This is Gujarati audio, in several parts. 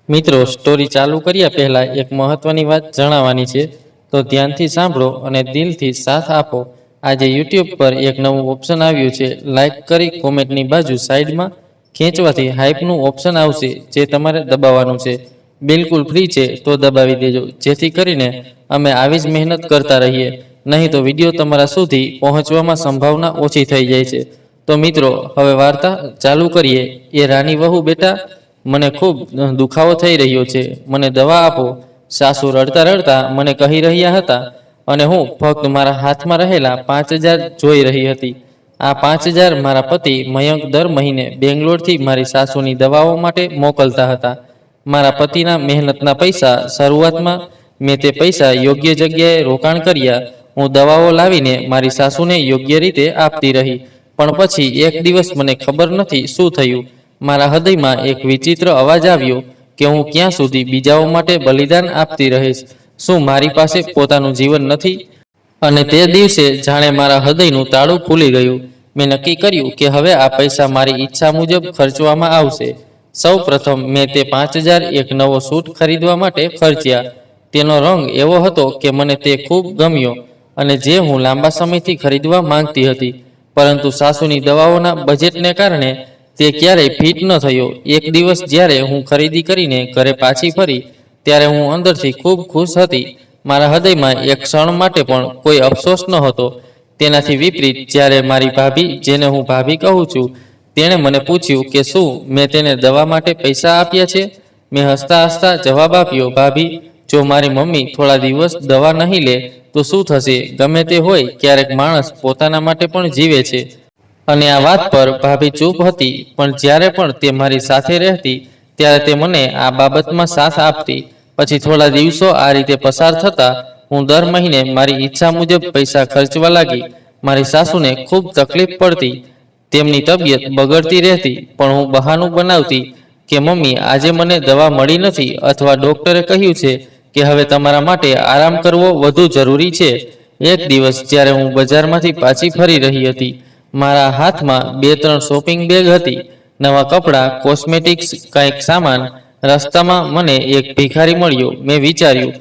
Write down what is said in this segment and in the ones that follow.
મિત્રો, સ્ટોરી ચાલુ કર્યા પહેલા એક મહત્વની વાત જણાવવાની છે, તો ધ્યાનથી સાંભળો અને દિલથી સાથ આપો. આજે યુટ્યુબ પર એક નવું ઓપ્શન આવ્યું છે. લાઈક કરી કોમેન્ટની બાજુ સાઈડમાં ખેંચવાથી હાઈપનું ઓપ્શન આવશે, જે તમારે દબાવવાનું છે. બિલકુલ ફ્રી છે, તો દબાવી દેજો, જેથી કરીને અમે આવી જ મહેનત કરતા રહીએ. નહીં તો વિડીયો તમારા સુધી પહોંચવામાં સંભાવના ઓછી થઈ જાય છે. તો મિત્રો, હવે વાર્તા ચાલુ કરીએ. એ રાની વહુ, બેટા, મને ખૂબ દુખાવો થઈ રહ્યો છે, મને દવા આપો. સાસુ રડતા રડતા મને કહી રહ્યા હતા, અને હું ફક્ત મારા હાથમાં રહેલા 5,000 જોઈ રહી હતી. આ 5,000 મારા પતિ મયંક દર મહિને બેંગ્લોરથી મારી સાસુની દવાઓ માટે મોકલતા હતા. મારા પતિના મહેનતના પૈસા. શરૂઆતમાં મેં તે પૈસા યોગ્ય જગ્યાએ રોકાણ કર્યા. હું દવાઓ લાવીને મારી સાસુને યોગ્ય રીતે આપતી રહી. પણ પછી એક દિવસ મને ખબર નથી શું થયું, મારા હૃદયમાં એક વિચિત્ર અવાજ આવ્યો કે હું ક્યાં સુધી બીજાઓ માટે બલિદાન આપતી રહીશ? શું મારી પાસે પોતાનું જીવન નથી? અને તે દિવસે જાણે મારા હૃદયનું તાળું ખુલી ગયું. મેં નક્કી કર્યું કે હવે આ પૈસા મારી ઈચ્છા મુજબ ખર્ચવામાં આવશે. સૌ પ્રથમ મેં તે 5,000 એક નવો સૂટ ખરીદવા માટે ખર્ચ્યા. તેનો રંગ એવો હતો કે મને તે ખૂબ ગમ્યો, અને જે હું લાંબા સમયથી ખરીદવા માંગતી હતી. પરંતુ સાસુની દવાઓના બજેટને કારણે તે ક્યારેય ફિટ ન થયો. એક દિવસ જ્યારે હું ખરીદી કરીને ઘરે પાછી ફરી, ત્યારે હું અંદરથી ખૂબ ખુશ હતી. મારા હૃદયમાં એક ક્ષણ માટે પણ કોઈ અફસોસ ન હતો. તેનાથી વિપરીત, જ્યારે મારી ભાભી, જેને હું ભાભી કહું છું, તેણે મને પૂછ્યું કે શું મેં તેને દવા માટે પૈસા આપ્યા છે. મેં હસતા હસતા જવાબ આપ્યો, ભાભી, જો મારી મમ્મી થોડા દિવસ દવા નહીં લે તો શું થશે? ગમે તે હોય, ક્યારેક માણસ પોતાના માટે પણ જીવે છે. અને આ વાત પર ભાભી ચૂપ હતી, પણ જ્યારે પણ તે મારી સાથે રહેતી, ત્યારે તે મને આ બાબતમાં સાથ આપતી. પછી થોડા દિવસો આ રીતે પસાર થતા, હું દર મહિને મારી ઈચ્છા મુજબ પૈસા ખર્ચવા લાગી. મારી સાસુને ખૂબ તકલીફ પડતી, તેમની તબિયત બગડતી રહેતી, પણ હું બહાનું બનાવતી કે મમ્મી, આજે મને દવા મળી નથી, અથવા ડોક્ટરે કહ્યું છે કે હવે તમારા માટે આરામ કરવો વધુ જરૂરી છે. એક દિવસ જ્યારે હું બજારમાંથી પાછી ફરી રહી હતી, મારા હાથમાં 2-3 શોપિંગ બેગ હતી, નવા કપડાં, કોસ્મેટિક્સ, કંઈક સામાન. રસ્તામાં મને એક ભિખારી મળ્યો. મેં વિચાર્યું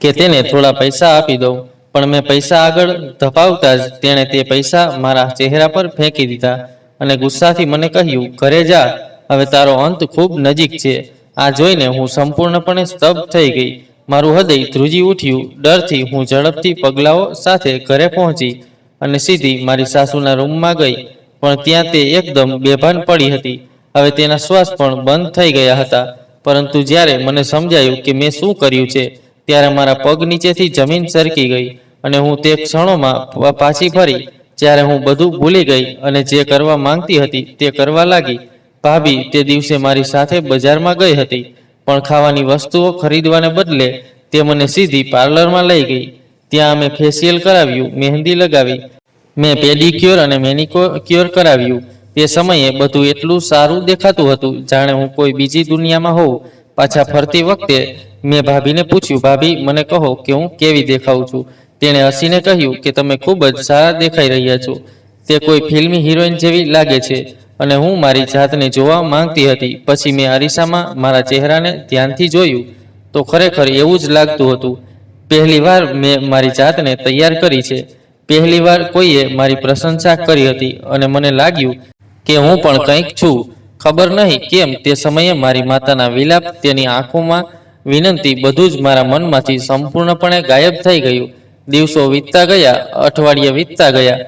કે તેને થોડા પૈસા આપી દઉં, પણ મેં પૈસા આગળ ધપાવતા જ તેણે તે પૈસા મારા ચહેરા પર ફેંકી દીધા, અને ગુસ્સાથી મને કહ્યું, ઘરે જા, હવે તારો અંત ખૂબ નજીક છે. આ જોઈને હું સંપૂર્ણપણે સ્તબ્ધ થઈ ગઈ. મારું હૃદય ધ્રુજી ઉઠ્યું. ડરથી હું ઝડપથી પગલાઓ સાથે ઘરે પહોંચી અને સીધી મારી સાસુના રૂમમાં ગઈ. પણ ત્યાં તે એકદમ બેભાન પડી હતી. હવે તેના શ્વાસ પણ બંધ થઈ ગયા હતા. પરંતુ જ્યારે મને સમજાયું કે મેં શું કર્યું છે, ત્યારે મારા પગ નીચેથી જમીન સરકી ગઈ, અને હું તે ક્ષણોમાં પાછી ફરી જ્યારે હું બધું ભૂલી ગઈ અને જે કરવા માંગતી હતી તે કરવા લાગી. ભાભી તે દિવસે મારી સાથે બજારમાં ગઈ હતી, પણ ખાવાની વસ્તુઓ ખરીદવાને બદલે તે મને સીધી પાર્લરમાં લઈ ગઈ. ત્યાં અમે ફેશિયલ કરાવ્યું, મહેંદી લગાવી, મેં પેડિક્યોર અને મેનિક્યોર કરાવ્યું. તે સમયે બધું એટલું સારું દેખાતું હતું, જાણે હું કોઈ બીજી દુનિયામાં હોઉં. પાછા ફરતી વખતે મેં ભાભીને પૂછ્યું, ભાભી, મને કહો કે હું કેવી દેખાઉં છું? તેણે હસીને કહ્યું કે તમે ખૂબ જ સારા દેખાઈ રહ્યા છો. તે કોઈ ફિલ્મી હિરોઈન જેવી લાગે છે. અને હું મારી જાતને જોવા માંગતી હતી. પછી મેં અરીસામાં મારા ચહેરાને ધ્યાનથી જોયું, તો ખરેખર એવું જ લાગતું હતું. પહેલીવાર મેં મારી જાતને તૈયાર કરી છે. પહેલીવાર કોઈએ મારી પ્રશંસા કરી હતી, અને મને લાગ્યું કે હું પણ કંઈક છું. ખબર નહીં કેમ તે સમયે મારી માતાના વિલાપ, તેની આંખોમાં વિનંતી, બધું જ મારા મનમાંથી સંપૂર્ણપણે ગાયબ થઈ ગયું. દિવસો વીતતા ગયા, અઠવાડિયા વીતતા ગયા.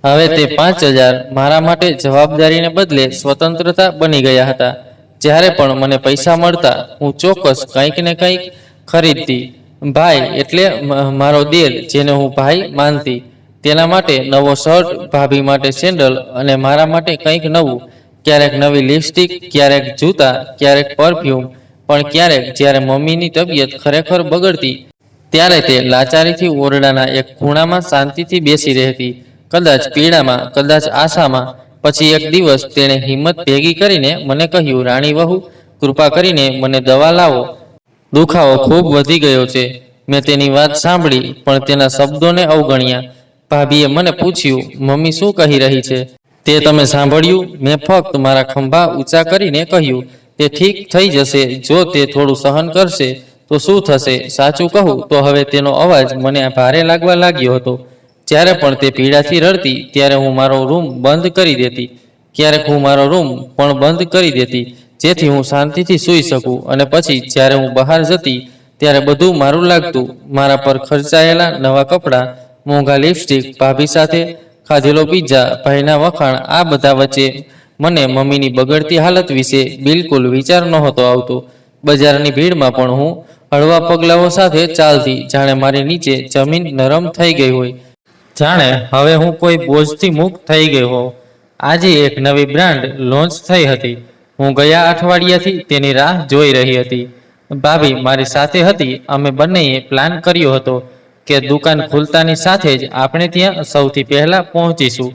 હવે તે 5,000 મારા માટે જવાબદારીને બદલે સ્વતંત્રતા બની ગયા હતા. જ્યારે પણ મને પૈસા મળતા, હું ચોક્કસ કંઈક ને કંઈક ખરીદતી. ભાઈ એટલે મારો દિયર, જેને હું ભાઈ માનતી, તેના માટે નવો શર્ટ, ભાભી માટે સેન્ડલ, અને મારા માટે કંઈક નવું. ક્યારેક નવી લિપસ્ટિક, ક્યારેક જૂતા, ક્યારેક પરફ્યુમ. પણ ક્યારેક જ્યારે મમ્મીની તબિયત ખરેખર બગડતી, ત્યારે તે લાચારીથી ઓરડાના એક ખૂણામાં શાંતિથી બેસી રહેતી, કદાચ પીડામાં, કદાચ આશામાં. પછી એક દિવસ તેણે હિંમત ભેગી કરીને મને કહ્યું, રાણી વહુ, કૃપા કરીને મને દવા લાવો, દુખાવો ખૂબ વધી ગયો છે. મેં તેની વાત સાંભળી, પણ તેના શબ્દોને અવગણ્યા. ભાભીએ મને પૂછ્યું, મમ્મી શું કહી રહી છે? તે તમે સાંભળ્યું? મેં ફક્ત મારા ખંભા ઊંચા કરીને કહ્યું, તે ઠીક થઈ જશે. જો તે થોડું સહન કરશે તો શું થશે? સાચું કહું તો હવે તેનો અવાજ મને ભારે લાગવા લાગ્યો હતો. જ્યારે પણ તે પીડાથી રડતી ત્યારે હું મારો રૂમ બંધ કરી દેતી. ક્યારેક હું મારો રૂમ પણ બંધ કરી દેતી જેથી હું શાંતિથી સૂઈ શકું. અને પછી જ્યારે હું બહાર જતી ત્યારે બધું મારું લાગતું. મારા પર ખર્ચાયેલા નવા કપડાં, મોંઘા લિપસ્ટિક, ભાભી સાથે ખાધેલો પિઝા, ભાઈના વખાણ, આ બધા વચ્ચે મને મમ્મીની બગડતી હાલત વિશે બિલકુલ વિચાર નહોતો આવતો. બજારની ભીડમાં પણ હું હળવા પગલાઓ સાથે ચાલતી, જાણે મારી નીચે જમીન નરમ થઈ ગઈ હોય, જાણે હવે હું કોઈ બોજથી મુક્ત થઈ ગયો હોઉં. આજે એક નવી બ્રાન્ડ લોન્ચ થઈ હતી. હું ગયા અઠવાડિયાથી તેની રાહ જોઈ રહી હતી. ભાભી મારી સાથે હતી. અમે બંનેએ પ્લાન કર્યો હતો કે દુકાન ખુલતાની સાથે જ આપણે ત્યાં સૌથી પહેલા પહોંચીશું.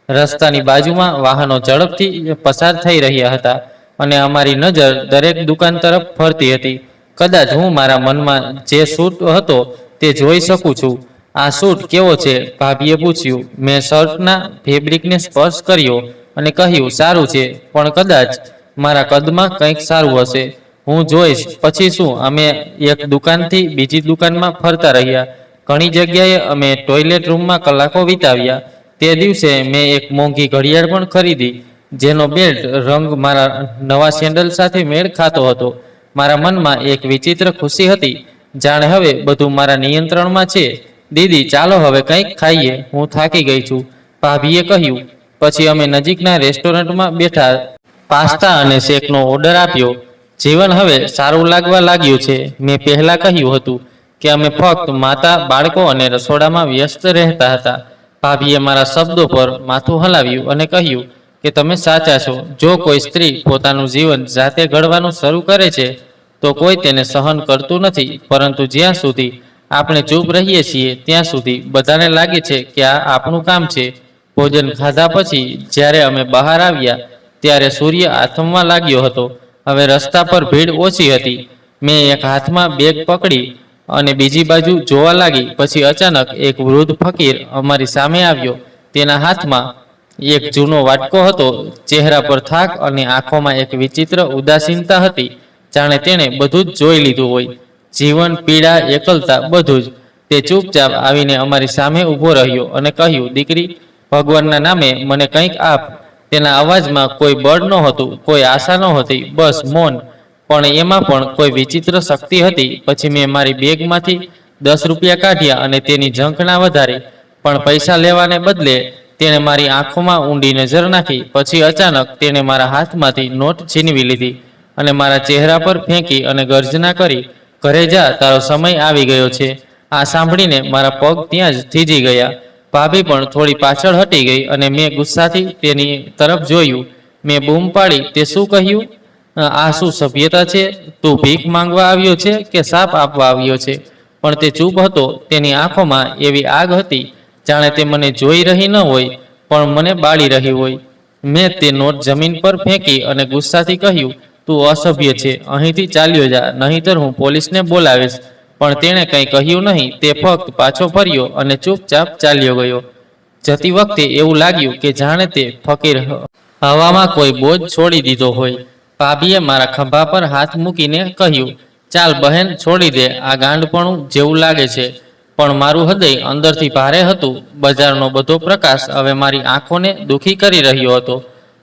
રસ્તાની બાજુમાં વાહનો ઝડપથી પસાર થઈ રહ્યા હતા અને અમારી નજર દરેક દુકાન તરફ ફરતી હતી. કદાચ હું મારા મનમાં જે સૂટ હતો તે જોઈ શકું છું. આ સૂટ કેવો છે? ભાભીએ પૂછ્યું. મેં શર્ટના ફેબ્રિકને સ્પર્શ કર્યો અને કહ્યું, સારું છે, પણ કદાચ મારા કદમાં કંઈક સારું હશે. હું જોઈશ. પછી શું? અમે એક દુકાનથી બીજી દુકાનમાં ફરતા રહ્યા. ઘણી જગ્યાએ અમે ટોયલેટ રૂમમાં કલાકો વિતાવ્યા. તે દિવસે મેં એક મોંઘી ઘડિયાળ પણ ખરીદી જેનો બેલ્ટ રંગ મારા નવા સેન્ડલ સાથે મેળ ખાતો હતો. મારા મનમાં એક વિચિત્ર ખુશી હતી, જાણે હવે બધું મારા નિયંત્રણમાં છે. દીદી, ચાલો હવે કંઈક ખાઈએ, હું થાકી ગઈ છું, ભાભીએ કહ્યું. પછી અમે નજીકના રેસ્ટોરન્ટમાં બેઠા, પાસ્તા અને શેકનો ઓર્ડર આપ્યો. જીવન હવે સારું લાગવા લાગ્યું છે. મેં પહેલા કહ્યું હતું કે અમે ફક્ત માતા, બાળકો અને રસોડામાં વ્યસ્ત રહેતા હતા. ભાભીએ મારા શબ્દો પર માથું હલાવ્યું અને કહ્યું કે તમે સાચા છો. જો કોઈ સ્ત્રી પોતાનું જીવન જાતે ઘડવાનું શરૂ કરે છે તો કોઈ તેને સહન કરતું નથી. પરંતુ જ્યાં સુધી આપણે ચૂપ રહીએ છીએ ત્યાં સુધી બધાને લાગે છે કે આ આપણું કામ છે. ભોજન ખાધા પછી જ્યારે અમે બહાર આવ્યા ત્યારે સૂર્ય આથમવા લાગ્યો હતો. હવે રસ્તા પર ભીડ ઓછી હતી. મેં એક હાથમાં બેગ પકડી અને બીજી બાજુ જોવા લાગી. પછી અચાનક એક વૃદ્ધ ફકીર અમારી સામે આવ્યો. તેના હાથમાં એક જૂનો વાટકો હતો. ચહેરા પર થાક અને આંખોમાં એક વિચિત્ર ઉદાસીનતા હતી, જાણે તેણે બધું જ જોઈ લીધું હોય. જીવન, પીડા, એકલતા, બધું જ. તે ચૂપચાપ આવીને અમારી સામે ઊભો રહ્યો અને કહ્યું, દીકરી, ભગવાનના નામે મને કંઈક આપ. તેના અવાજમાં કોઈ બળ નહોતું, કોઈ આશા નહોતી, બસ મૌન. પણ એમાં પણ કોઈ વિચિત્ર શક્તિ હતી. પછી મેં મારી બેગમાંથી 10 રૂપિયા કાઢ્યા અને તેની ઝંખના વધારી. પણ પૈસા લેવાને બદલે તેણે મારી આંખોમાં ઊંડી નજર નાખી. પછી અચાનક તેણે મારા હાથમાંથી નોટ છીનવી લીધી અને મારા ચહેરા પર ફેંકી અને ગર્જના કરી, ઘરે જા, તારો સમય આવી ગયો છે. આ સાંભળીને મારા પગ ત્યાં જ થીજી ગયા. ભાભી પણ થોડી પાછળ હટી ગઈ અને મેં ગુસ્સાથી તેની તરફ જોયું. મેં બૂમ પાડી, તે શું કહ્યું? આ શું સભ્યતા છે? તું ભીખ માંગવા આવ્યો છે કે સાપ આપવા આવ્યો છે? પણ તે ચૂપ હતો. તેની આંખોમાં એવી આગ હતી જાણે તે મને જોઈ રહી ન હોય પણ મને બાળી રહી હોય. મેં તે નોટ જમીન પર ફેંકી અને ગુસ્સાથી કહ્યું, તું અસભ્ય છે, અહીંથી ચાલ્યો જા, નહીંતર હું પોલીસને બોલાવીશ. પણ તેણે કંઈ કહ્યું નહીં. તે ફક્ત પાછો ફર્યો અને ચૂપચાપ ચાલ્યો ગયો. જતી વખતે એવું લાગ્યું કે જાણે તે ફકીર હવામાં કોઈ બોજ છોડી દીધો હોય. ભાભીએ મારા ખભા પર હાથ મૂકીને કહ્યું, ચાલ બહેન, છોડી દે, આ ગાંડપણું જેવું લાગે છે. પણ મારું હૃદય અંદરથી ભારે હતું. બજારનો બધો પ્રકાશ હવે મારી આંખોને દુખી કરી રહ્યો હતો.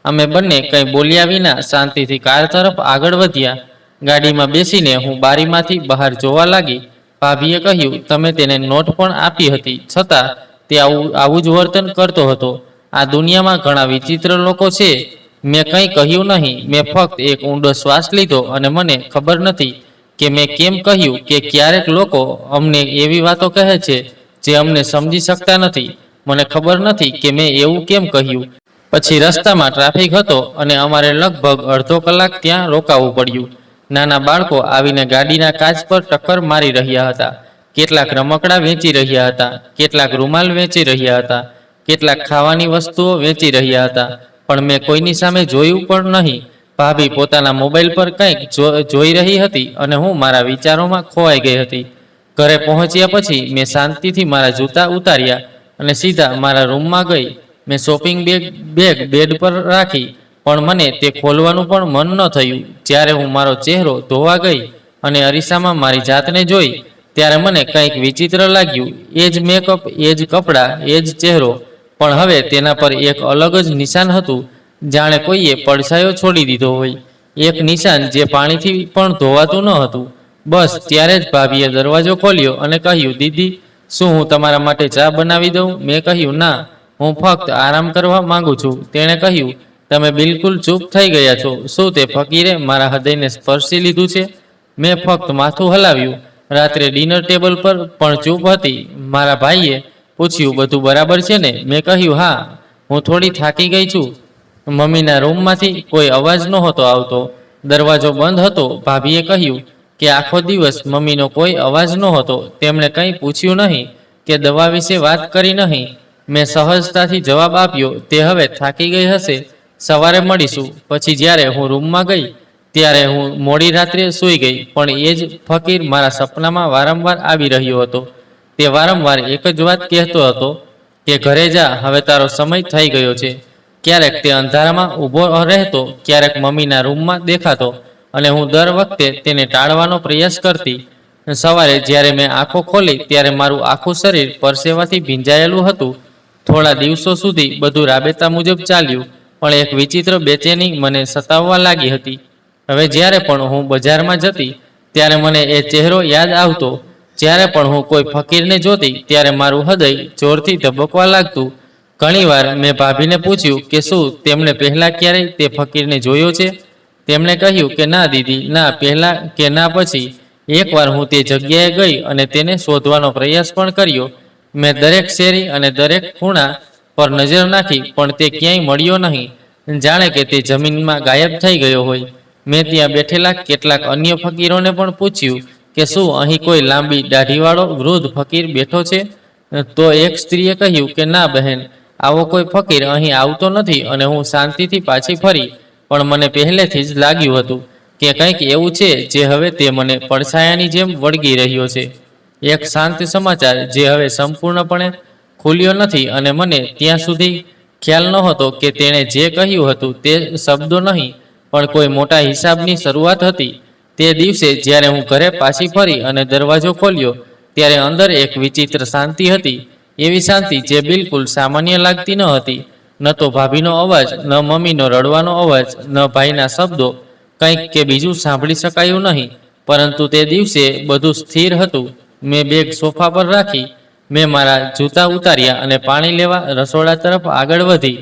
અમે બંને કંઈ બોલ્યા વિના શાંતિથી કાર તરફ આગળ વધ્યા. ગાડીમાં બેસીને હું બારીમાંથી બહાર જોવા લાગી. ભાભીએ કહ્યું, તમે તેને નોટ પણ આપી હતી, છતાં તે આવું જ વર્તન કરતો હતો. આ દુનિયામાં ઘણા વિચિત્ર લોકો છે. મેં કંઈ કહ્યું નહીં. મેં ફક્ત એક ઊંડો શ્વાસ લીધો અને મને ખબર નથી કે મેં કેમ કહ્યું કે ક્યારેક લોકો અમને એવી વાતો કહે છે જે અમને સમજી શકતા નથી. મને ખબર નથી કે મેં એવું કેમ કહ્યું. પછી રસ્તામાં ટ્રાફિક હતો અને અમારે લગભગ અડધો કલાક ત્યાં રોકાવું પડ્યું. નાના બાળકો આવીને ગાડીના કાચ પર ટક્કર મારી રહ્યા હતા. કેટલાક રમકડા વેચી રહ્યા હતા, કેટલાક રૂમાલ વેચી રહ્યા હતા, કેટલાક ખાવાની વસ્તુઓ વેચી રહ્યા હતા. પણ મેં કોઈની સામે જોયું પણ નહીં. ભાભી પોતાના મોબાઈલ પર કંઈક જોઈ રહી હતી અને હું મારા વિચારોમાં ખોવાઈ ગઈ હતી. ઘરે પહોંચ્યા પછી મેં શાંતિથી મારા જૂતા ઉતાર્યા અને સીધા મારા રૂમમાં ગઈ. મેં શોપિંગ બેગ બેડ પર રાખી પણ મને તે ખોલવાનું પણ મન ન થયું. જ્યારે હું મારો ચહેરો ધોવા ગઈ અને અરીસામાં મારી જાતને જોઈ ત્યારે મને કંઈક વિચિત્ર લાગ્યું. એ જ મેકઅપ, એ જ કપડાં, એ જ ચહેરો, પણ હવે તેના પર એક અલગ જ નિશાન હતું, જાણે કોઈએ પડછાયો છોડી દીધો હોય. એક નિશાન જે પાણીથી પણ ધોવાતું ન હતું. બસ ત્યારે જ ભાભીએ દરવાજો ખોલ્યો અને કહ્યું, દીદી, શું હું તમારા માટે ચા બનાવી દઉં? મેં કહ્યું, ના, હું ફક્ત આરામ કરવા માંગુ છું. તેણે કહ્યું, તમે બિલકુલ ચૂપ થઈ ગયા છો. શું તે ફકીરે મારા હૃદયને સ્પર્શી લીધું છે? મેં ફક્ત માથું હલાવ્યું. રાત્રે ડિનર ટેબલ પર પણ ચૂપ હતી. મારા ભાઈએ પૂછ્યું, બધું બરાબર છે ને? મેં કહ્યું, હા, હું થોડી થાકી ગઈ છું. મમ્મીના રૂમમાંથી કોઈ અવાજ નહોતો આવતો. દરવાજો બંધ હતો. ભાભીએ કહ્યું કે આખો દિવસ મમ્મીનો કોઈ અવાજ નહોતો. તેમણે કંઈ પૂછ્યું નહીં કે દવા વિશે વાત કરી નહીં. મેં સહજતાથી જવાબ આપ્યો, તે હવે થાકી ગઈ હશે, સવારે મળીશું. પછી જ્યારે હું રૂમમાં ગઈ ત્યારે હું મોડી રાત્રે સૂઈ ગઈ, પણ એ જ ફકીર મારા સપનામાં વારંવાર આવી રહ્યો હતો. તે વારંવાર એક જ વાત કહેતો હતો કે ઘરે જા, હવે તારો સમય થઈ ગયો છે. ક્યારેક તે અંધારામાં ઊભો રહેતો, ક્યારેક મમ્મીના રૂમમાં દેખાતો, અને હું દર વખતે તેને ટાળવાનો પ્રયાસ કરતી. સવારે જ્યારે મેં આંખો ખોલી ત્યારે મારું આખું શરીર પરસેવાથી ભીંજાયેલું હતું. થોડા દિવસો સુધી બધું રાબેતા મુજબ ચાલ્યું, પણ એક વિચિત્ર બેચેની મને સતાવવા લાગી હતી. હવે જ્યારે પણ હું બજારમાં જતી ત્યારે મને એ ચહેરો યાદ આવતો. જ્યારે પણ હું કોઈ ફકીરને જોતી ત્યારે મારું હૃદય જોરથી ધબકવા લાગતું. ઘણીવાર મેં ભાભીને પૂછ્યું કે શું તેમણે પહેલાં ક્યારેય તે ફકીરને જોયો છે? તેમણે કહ્યું કે ના દીદી, ના પહેલાં કે ના પછી. એકવાર હું તે જગ્યાએ ગઈ અને તેને શોધવાનો પ્રયાસ પણ કર્યો. મેં દરેક શેરી અને દરેક ખૂણા પર નજર નાખી, પણ તે ક્યાંય મળ્યો નહીં. જાણે કે તે જમીનમાં ગાયબ થઈ ગયો હોય. મેં ત્યાં બેઠેલા કેટલાક અન્ય ફકીરોને પણ પૂછ્યું કે શું અહીં કોઈ લાંબી દાઢીવાળો વૃદ્ધ ફકીર બેઠો છે? તો એક સ્ત્રીએ કહ્યું કે ના બહેન, આવો કોઈ ફકીર અહીં આવતો નથી. અને હું શાંતિથી પાછી ફરી, પણ મને પહેલેથી જ લાગ્યું હતું કે કંઈક એવું છે જે હવે તે મને પડછાયાની જેમ વળગી રહ્યો છે. એક શાંત સમાચાર જે હવે સંપૂર્ણપણે ખુલ્યો નથી. અને મને ત્યાં સુધી ખ્યાલ નહોતો કે તેણે જે કહ્યું હતું તે શબ્દો નહીં, પણ કોઈ મોટા હિસાબની શરૂઆત હતી. તે દિવસે જ્યારે હું ઘરે પાછી ફરી અને દરવાજો ખોલ્યો ત્યારે અંદર એક વિચિત્ર શાંતિ હતી. એવી શાંતિ જે બિલકુલ સામાન્ય લાગતી ન હતી. ન તો ભાભીનો અવાજ, ન મમ્મીનો રડવાનો અવાજ, ન ભાઈના શબ્દો, કંઈક કે બીજું સાંભળી શકાયું નહીં. પરંતુ તે દિવસે બધું સ્થિર હતું. મેં બેગ સોફા પર રાખી, મેં મારા જૂતા ઉતાર્યા અને પાણી લેવા રસોડા તરફ આગળ વધી.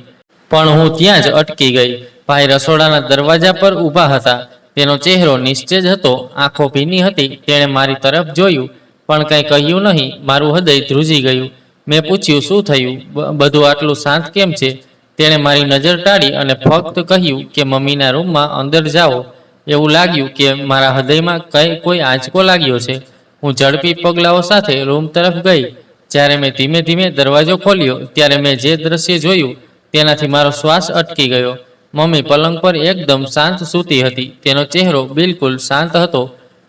પણ હું ત્યાં જ અટકી ગઈ. ભાઈ રસોડાના દરવાજા પર ઊભા હતા. તેનો ચહેરો નિસ્તેજ હતો, આંખો ભીની હતી. તેણે મારી તરફ જોયું, પણ કંઈ કહ્યું નહીં. મારું હૃદય ધ્રુજી ગયું. મેં પૂછ્યું, શું થયું? બધું આટલું શાંત કેમ છે? તેણે મારી નજર ટાળી અને ફક્ત કહ્યું કે મમ્મીના રૂમમાં અંદર જાઓ. એવું લાગ્યું કે મારા હૃદયમાં કોઈ આંચકો લાગ્યો છે. હું ઝડપી પગલાઓ સાથે રૂમ તરફ ગઈ. જ્યારે મેં ધીમે ધીમે દરવાજો ખોલ્યો ત્યારે મેં જે દ્રશ્ય જોયું તેનાથી મારો શ્વાસ અટકી ગયો. મમ્મી પલંગ પર એકદમ શાંત સૂતી હતી. તેનો ચહેરો બિલકુલ શાંત હતો,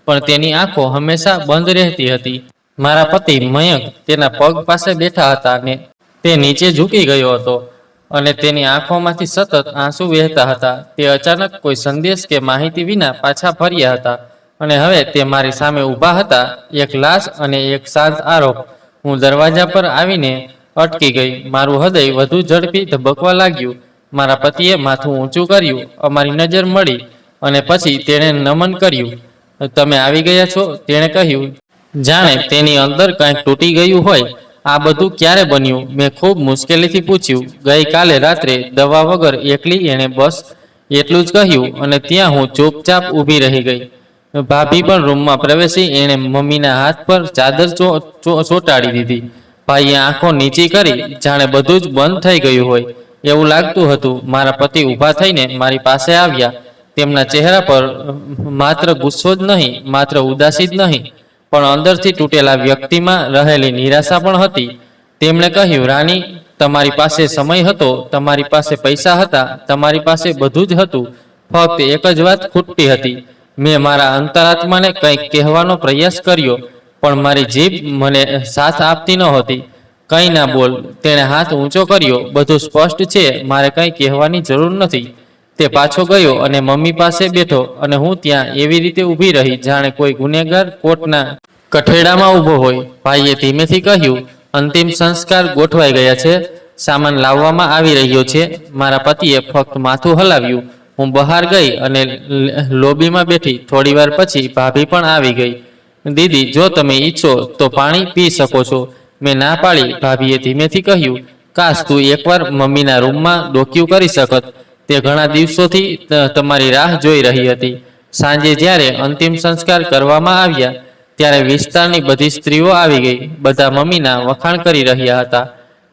પણ તેની આંખો હંમેશા બંધ રહેતી હતી. મારા પતિ મયંક તેના પગ પાસે બેઠા હતા અને તે નીચે ઝૂકી ગયો હતો અને તેની આંખોમાંથી સતત આંસુ વહેતા હતા. તે અચાનક કોઈ સંદેશ કે માહિતી વિના પાછા ફર્યા હતા અને હવે તે મારી સામે ઊભા હતા, એક લાશ અને એક શાંત આરોપ. હું દરવાજા પર આવીને અટકી ગઈ. મારું હૃદય વધુ ઝડપી ધબકવા લાગ્યું. મારા પતિએ માથું ઊંચું કર્યું. અમારી નજર મળી અને પછી તેણે નમન કર્યું. તમે આવી ગયા છો? તેણે કહ્યું, જાણે તેની અંદર કંઈક તૂટી ગયું હોય. આ બધું ક્યારે બન્યું? મેં ખૂબ મુશ્કેલીથી પૂછ્યું. ગઈકાલે રાત્રે દવા વગર એકલી. એણે બસ એટલું જ કહ્યું અને ત્યાં હું ચૂપચાપ ઊભી રહી ગઈ. ભાભી પણ રૂમમાં પ્રવેશી. એણે મમ્મીના હાથ પર ચાદર ચોંટાડી દીધી. ભાઈએ આંખો નીચી કરી, જાણે બધું જ બંધ થઈ ગયું હોય એવું લાગતું હતું. મારા પતિ ઊભા થઈને મારી પાસે આવ્યા. તેમના ચહેરા પર માત્ર ગુસ્સો જ નહીં, માત્ર ઉદાસી જ નહીં, પણ અંદરથી તૂટેલા વ્યક્તિમાં રહેલી નિરાશા પણ હતી. તેમણે કહ્યું, રાણી, તમારી પાસે સમય હતો, તમારી પાસે પૈસા હતા, તમારી પાસે બધું જ હતું. ફક્ત એક જ વાત ખૂટતી હતી. મેં મારા અંતરાત્માને કંઈક કહેવાનો પ્રયાસ કર્યો, પણ મારી જીભ મને સાથ આપતી નહોતી. કંઈ ના બોલ. તેણે હાથ ઊંચો કર્યો. બધું સ્પષ્ટ છે, મારે કંઈ કહેવાની જરૂર નથી. તે પાછો ગયો અને મમ્મી પાસે બેઠો અને હું ત્યાં એવી રીતે ઊભી રહી જાણે કોઈ ગુનેગાર કોર્ટના કઠેડામાં ઊભો હોય. ભાઈએ ધીમેથી કહ્યું, અંતિમ સંસ્કાર ગોઠવાઈ ગયા છે, સામાન લાવવામાં આવી રહ્યો છે. મારા પતિએ ફક્ત માથું હલાવ્યું. હું બહાર ગઈ અને લોબીમાં બેઠી. થોડીવાર પછી ભાભી પણ આવી ગઈ. દીદી, જો તમે ઈચ્છો તો પાણી પી શકો છો. મેં ના પાડી. ભાભીએ ધીમેથી કહ્યું, કાશ તું એકવાર મમ્મીના રૂમમાં ડોક્યું કરી શકત. તે ઘણા દિવસોથી તમારી રાહ જોઈ રહી હતી. સાંજે જ્યારે અંતિમ સંસ્કાર કરવામાં આવ્યા ત્યારે વિસ્તારની બધી સ્ત્રીઓ આવી ગઈ. બધા મમ્મીના વખાણ કરી રહ્યા હતા.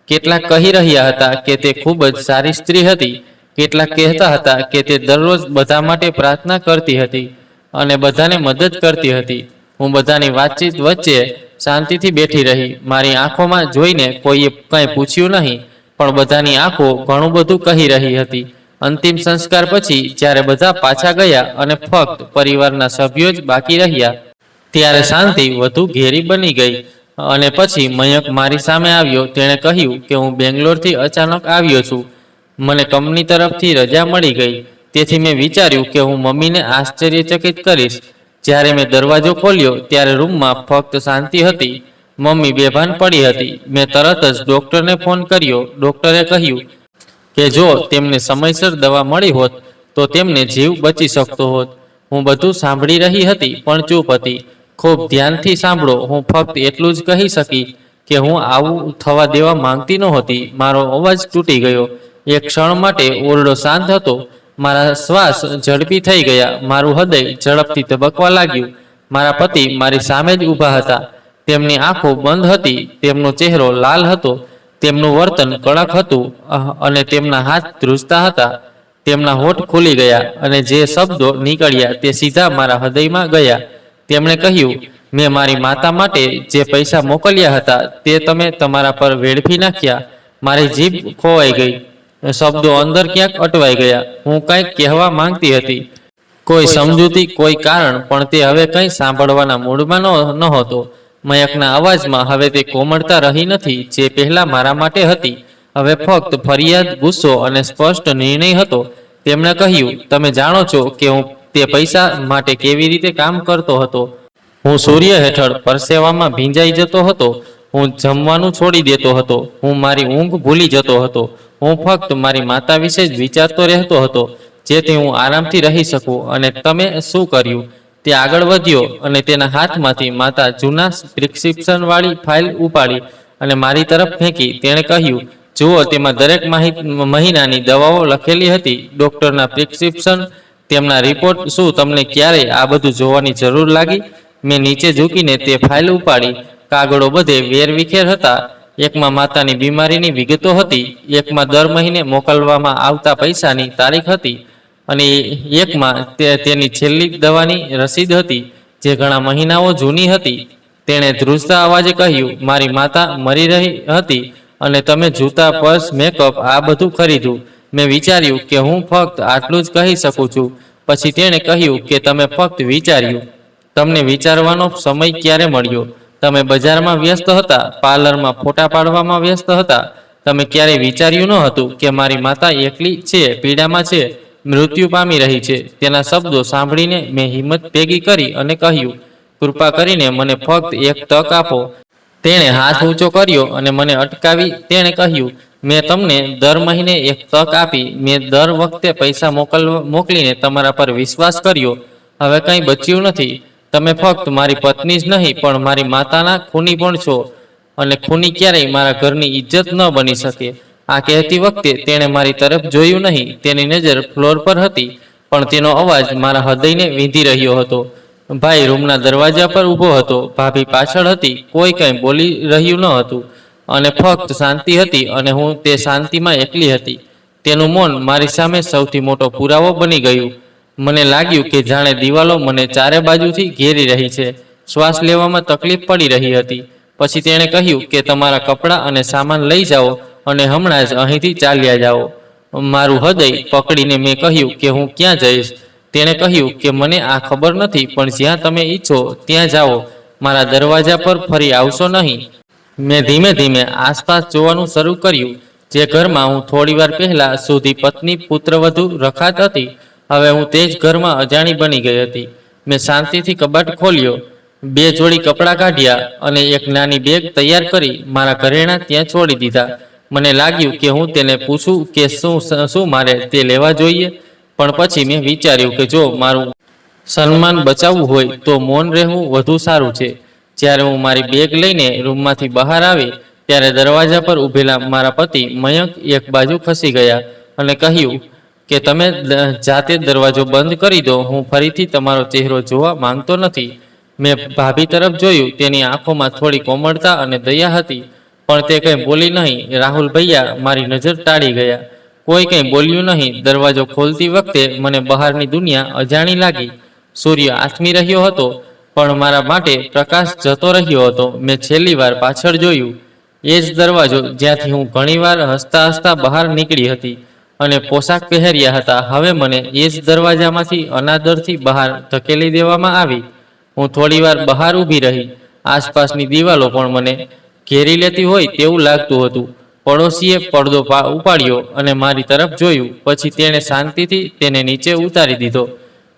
કેટલાક કહી રહ્યા હતા કે તે ખૂબ જ સારી સ્ત્રી હતી. કેટલાક કહેતા હતા કે તે દરરોજ બધા માટે પ્રાર્થના કરતી હતી અને બધાને મદદ કરતી હતી. હું બધાની વાતચીત વચ્ચે શાંતિથી બેઠી રહી. મારી આંખોમાં જોઈને કોઈએ કંઈ પૂછ્યું નહીં, પણ બધાની આંખો ઘણું બધું કહી રહી હતી. અંતિમ સંસ્કાર પછી જ્યારે બધા પાછા ગયા અને ફક્ત પરિવારના સભ્યો જ બાકી રહ્યા ત્યારે શાંતિ વધુ ઘેરી બની ગઈ. અને પછી મયંક મારી સામે આવ્યો. તેણે કહ્યું કે હું બેંગ્લોરથી અચાનક આવ્યો છું. મને કંપની તરફથી રજા મળી ગઈ. તેથી મેં વિચાર્યું કે હું મમ્મીને આશ્ચર્યચકિત કરીશ. જ્યારે મેં દરવાજો ખોલ્યો ત્યારે રૂમમાં ફક્ત શાંતિ હતી. મમ્મી બેભાન પડી હતી. મેં તરત જ ડૉક્ટરને ફોન કર્યો. ડૉક્ટરે કહ્યું કે જો તેમને સમયસર દવા મળી હોત તો તેમને જીવ બચી શકતો હોત. હું બધું સાંભળી રહી હતી પણ ચૂપ હતી. ખૂબ ધ્યાનથી સાંભળો. હું ફક્ત એટલું જ કહી શકી કે હું આવું થવા દેવા માંગતી નહોતી. મારો અવાજ તૂટી ગયો. એક ક્ષણ માટે ઓરડો શાંત હતો. મારા શ્વાસ ઝડપી થઈ ગયા. મારું હૃદય ઝડપથી ધબકવા લાગ્યું. મારા પતિ મારી સામે જ ઊભા હતા. તેમની આંખો બંધ હતી. તેમનો ચહેરો લાલ હતો. તેમનું વર્તન કડક હતું અને તેમના હાથ ધ્રુજતા હતા. તેમના હોઠ ખુલી ગયા અને જે શબ્દો નીકળ્યા તે સીધા મારા હૃદયમાં ગયા. તેમણે કહ્યું, મેં મારી માતા માટે જે પૈસા મોકલ્યા હતા તે તમે તમારા પર વેડફી નાખ્યા. મારી જીભ ખોવાઈ ગઈ. શબ્દો અંદર ક્યાંક અટવાઈ ગયા. હું કંઈક કહેવા માંગતી હતી, કોઈ સમજૂતી, કોઈ કારણ, પણ તે હવે કંઈ સાંભળવાના મૂડમાં નહોતો. મયંકના અવાજમાં હવે તે કોમળતા રહી નથી જે પહેલા મારા માટે હતી. હવે ફક્ત ફરિયાદ, ગુસ્સો અને સ્પષ્ટ નિર્ણય હતો. તેમણે કહ્યું, તમે જાણો છો કે હું તે પૈસા માટે કેવી રીતે કામ કરતો હતો. હું સૂર્ય હેઠળ પરસેવામાં ભીંજાઈ જતો હતો. હું જમવાનું છોડી દેતો હતો. હું મારી ઊંઘ ભૂલી જતો હતો. હું ફક્ત મારી માતા વિશે જ વિચારતો રહેતો હતો જેથી હું આરામથી રહી શકું. અને તમે શું કર્યું? તે આગળ વધ્યો અને તેના હાથમાંથી માતા જૂના પ્રિસ્ક્રિપ્શનવાળી ફાઇલ ઉપાડી અને મારી તરફ ફેંકી. તેણે કહ્યું, જુઓ, તેમાં દરેક મહિનાની દવાઓ લખેલી હતી. ડૉક્ટરના પ્રિસ્ક્રિપ્શન, તેમના રિપોર્ટ. શું તમને ક્યારેય આ બધું જોવાની જરૂર લાગી? મેં નીચે ઝૂકીને તે ફાઇલ ઉપાડી. કાગળો બધે વેરવિખેર હતા. એકમાં માતાની બીમારીની વિગતો હતી. એકમાં દર મહિને મોકલવામાં આવતા પૈસાની તારીખ હતી અને એકમાં તેની છેલ્લી દવાની રસીદ હતી જે ઘણા મહિનાઓ જૂની હતી. તેણે ધ્રુજતા અવાજે કહ્યું, મારી માતા મરી રહી હતી અને તમે જૂતા, પર્સ, મેકઅપ આ બધું ખરીદ્યું. મેં વિચાર્યું કે હું ફક્ત આટલું જ કહી શકું છું. પછી તેણે કહ્યું કે તમે ફક્ત વિચાર્યું. તમને વિચારવાનો સમય ક્યારે મળ્યો? તમે બજારમાં વ્યસ્ત હતા, પાર્લરમાં ફોટા પાડવામાં વ્યસ્ત હતા. તમે ક્યારેય વિચાર્યું ન હતું કે મારી માતા એકલી છે, પીડામાં છે, મૃત્યુ પામી રહી છે. તેના શબ્દો સાંભળીને મેં હિંમત ભેગી કરી અને કહ્યું, કૃપા કરીને મને ફક્ત એક તક આપો. તેણે હાથ ઊંચો કર્યો અને મને અટકાવી. તેણે કહ્યું, મેં તમને દર મહિને એક તક આપી. મેં દર વખતે પૈસા મોકલીને તમારા પર વિશ્વાસ કર્યો. હવે કંઈ બચ્યું નથી. તમે ફક્ત મારી પત્ની જ નહીં પણ મારી માતાના ખૂની પણ છો અને ખૂની ક્યારેય મારા ઘરની ઇજ્જત ન બની શકે. આ કહેતી વખતે તેણે મારી તરફ જોયું નહીં. તેની નજર ફ્લોર પર હતી પણ તેનો અવાજ મારા હૃદયને વીંધી રહ્યો હતો. ભાઈ રૂમના દરવાજા પર ઊભો હતો. ભાભી પાછળ હતી. કોઈ કંઈ બોલી રહ્યું ન હતું અને ફક્ત શાંતિ હતી અને હું તે શાંતિમાં એકલી હતી. તેનું મૌન મારી સામે સૌથી મોટો પુરાવો બની ગયું. મને લાગ્યું કે જાણે દિવાલો મને ચારે બાજુથી ઘેરી રહી છે. શ્વાસ લેવામાં તકલીફ પડી રહી હતી. પછી તેણે કહ્યું કે તમારા કપડાં અને સામાન લઈ જાઓ અને હમણાં જ અહીંથી ચાલ્યા જાઓ. મારું હૃદય પકડીને મેં કહ્યું કે હું ક્યાં જઈશ? તેણે કહ્યું કે મને આ ખબર નથી પણ જ્યાં તમે ઈચ્છો ત્યાં જાઓ. મારા દરવાજા પર ફરી આવશો નહીં. મેં ધીમે ધીમે આસપાસ જોવાનું શરૂ કર્યું. જે ઘરમાં હું થોડીવાર પહેલા સુધી પત્ની પુત્રવધુ રખાત હતી, હવે હું તે જ ઘરમાં અજાણી બની ગઈ હતી. મેં શાંતિથી કબાટ ખોલ્યો, 2 જોડી કપડાં કાઢ્યા અને એક નાની બેગ તૈયાર કરી મારા ઘરેણાં ત્યાં છોડી દીધા. મને લાગ્યું કે હું તેને પૂછું કે શું મારે તે લેવા જોઈએ, પણ પછી મેં વિચાર્યું કે જો મારું સન્માન બચાવવું હોય તો મૌન રહેવું વધુ સારું છે. જ્યારે હું મારી બેગ લઈને રૂમમાંથી બહાર આવી ત્યારે દરવાજા પર ઊભેલા મારા પતિ મયંક એક બાજુ ખસી ગયા અને કહ્યું કે તમે જાતે દરવાજો બંધ કરી દો, હું ફરીથી તમારો ચહેરો જોવા માંગતો નથી. મેં ભાભી તરફ જોયું, તેની આંખોમાં થોડી કોમળતા અને દયા હતી, પણ તે કંઈ બોલી નહીં. રાહુલ ભૈયા મારી નજર ટાળી ગયા. કોઈ કંઈ બોલ્યું નહીં. દરવાજો ખોલતી વખતે મને બહારની દુનિયા અજાણી લાગી. સૂર્ય આથમી રહ્યો હતો, પણ મારા માટે પ્રકાશ જતો રહ્યો હતો. મેં છેલ્લી વાર પાછળ જોયું, એ જ દરવાજો જ્યાંથી હું ઘણીવાર હસતા હસતા બહાર નીકળી હતી અને પોશાક પહેર્યા હતા. હવે મને એ જ દરવાજામાંથી અનાદરથી બહાર ધકેલી દેવામાં આવી. હું થોડીવાર બહાર ઊભી રહી. આસપાસની દિવાલો પણ મને ઘેરી લેતી હોય તેવું લાગતું હતું. પડોશીએ પડદો ઉપાડ્યો અને મારી તરફ જોયું. પછી તેણે શાંતિથી તેને નીચે ઉતારી દીધો.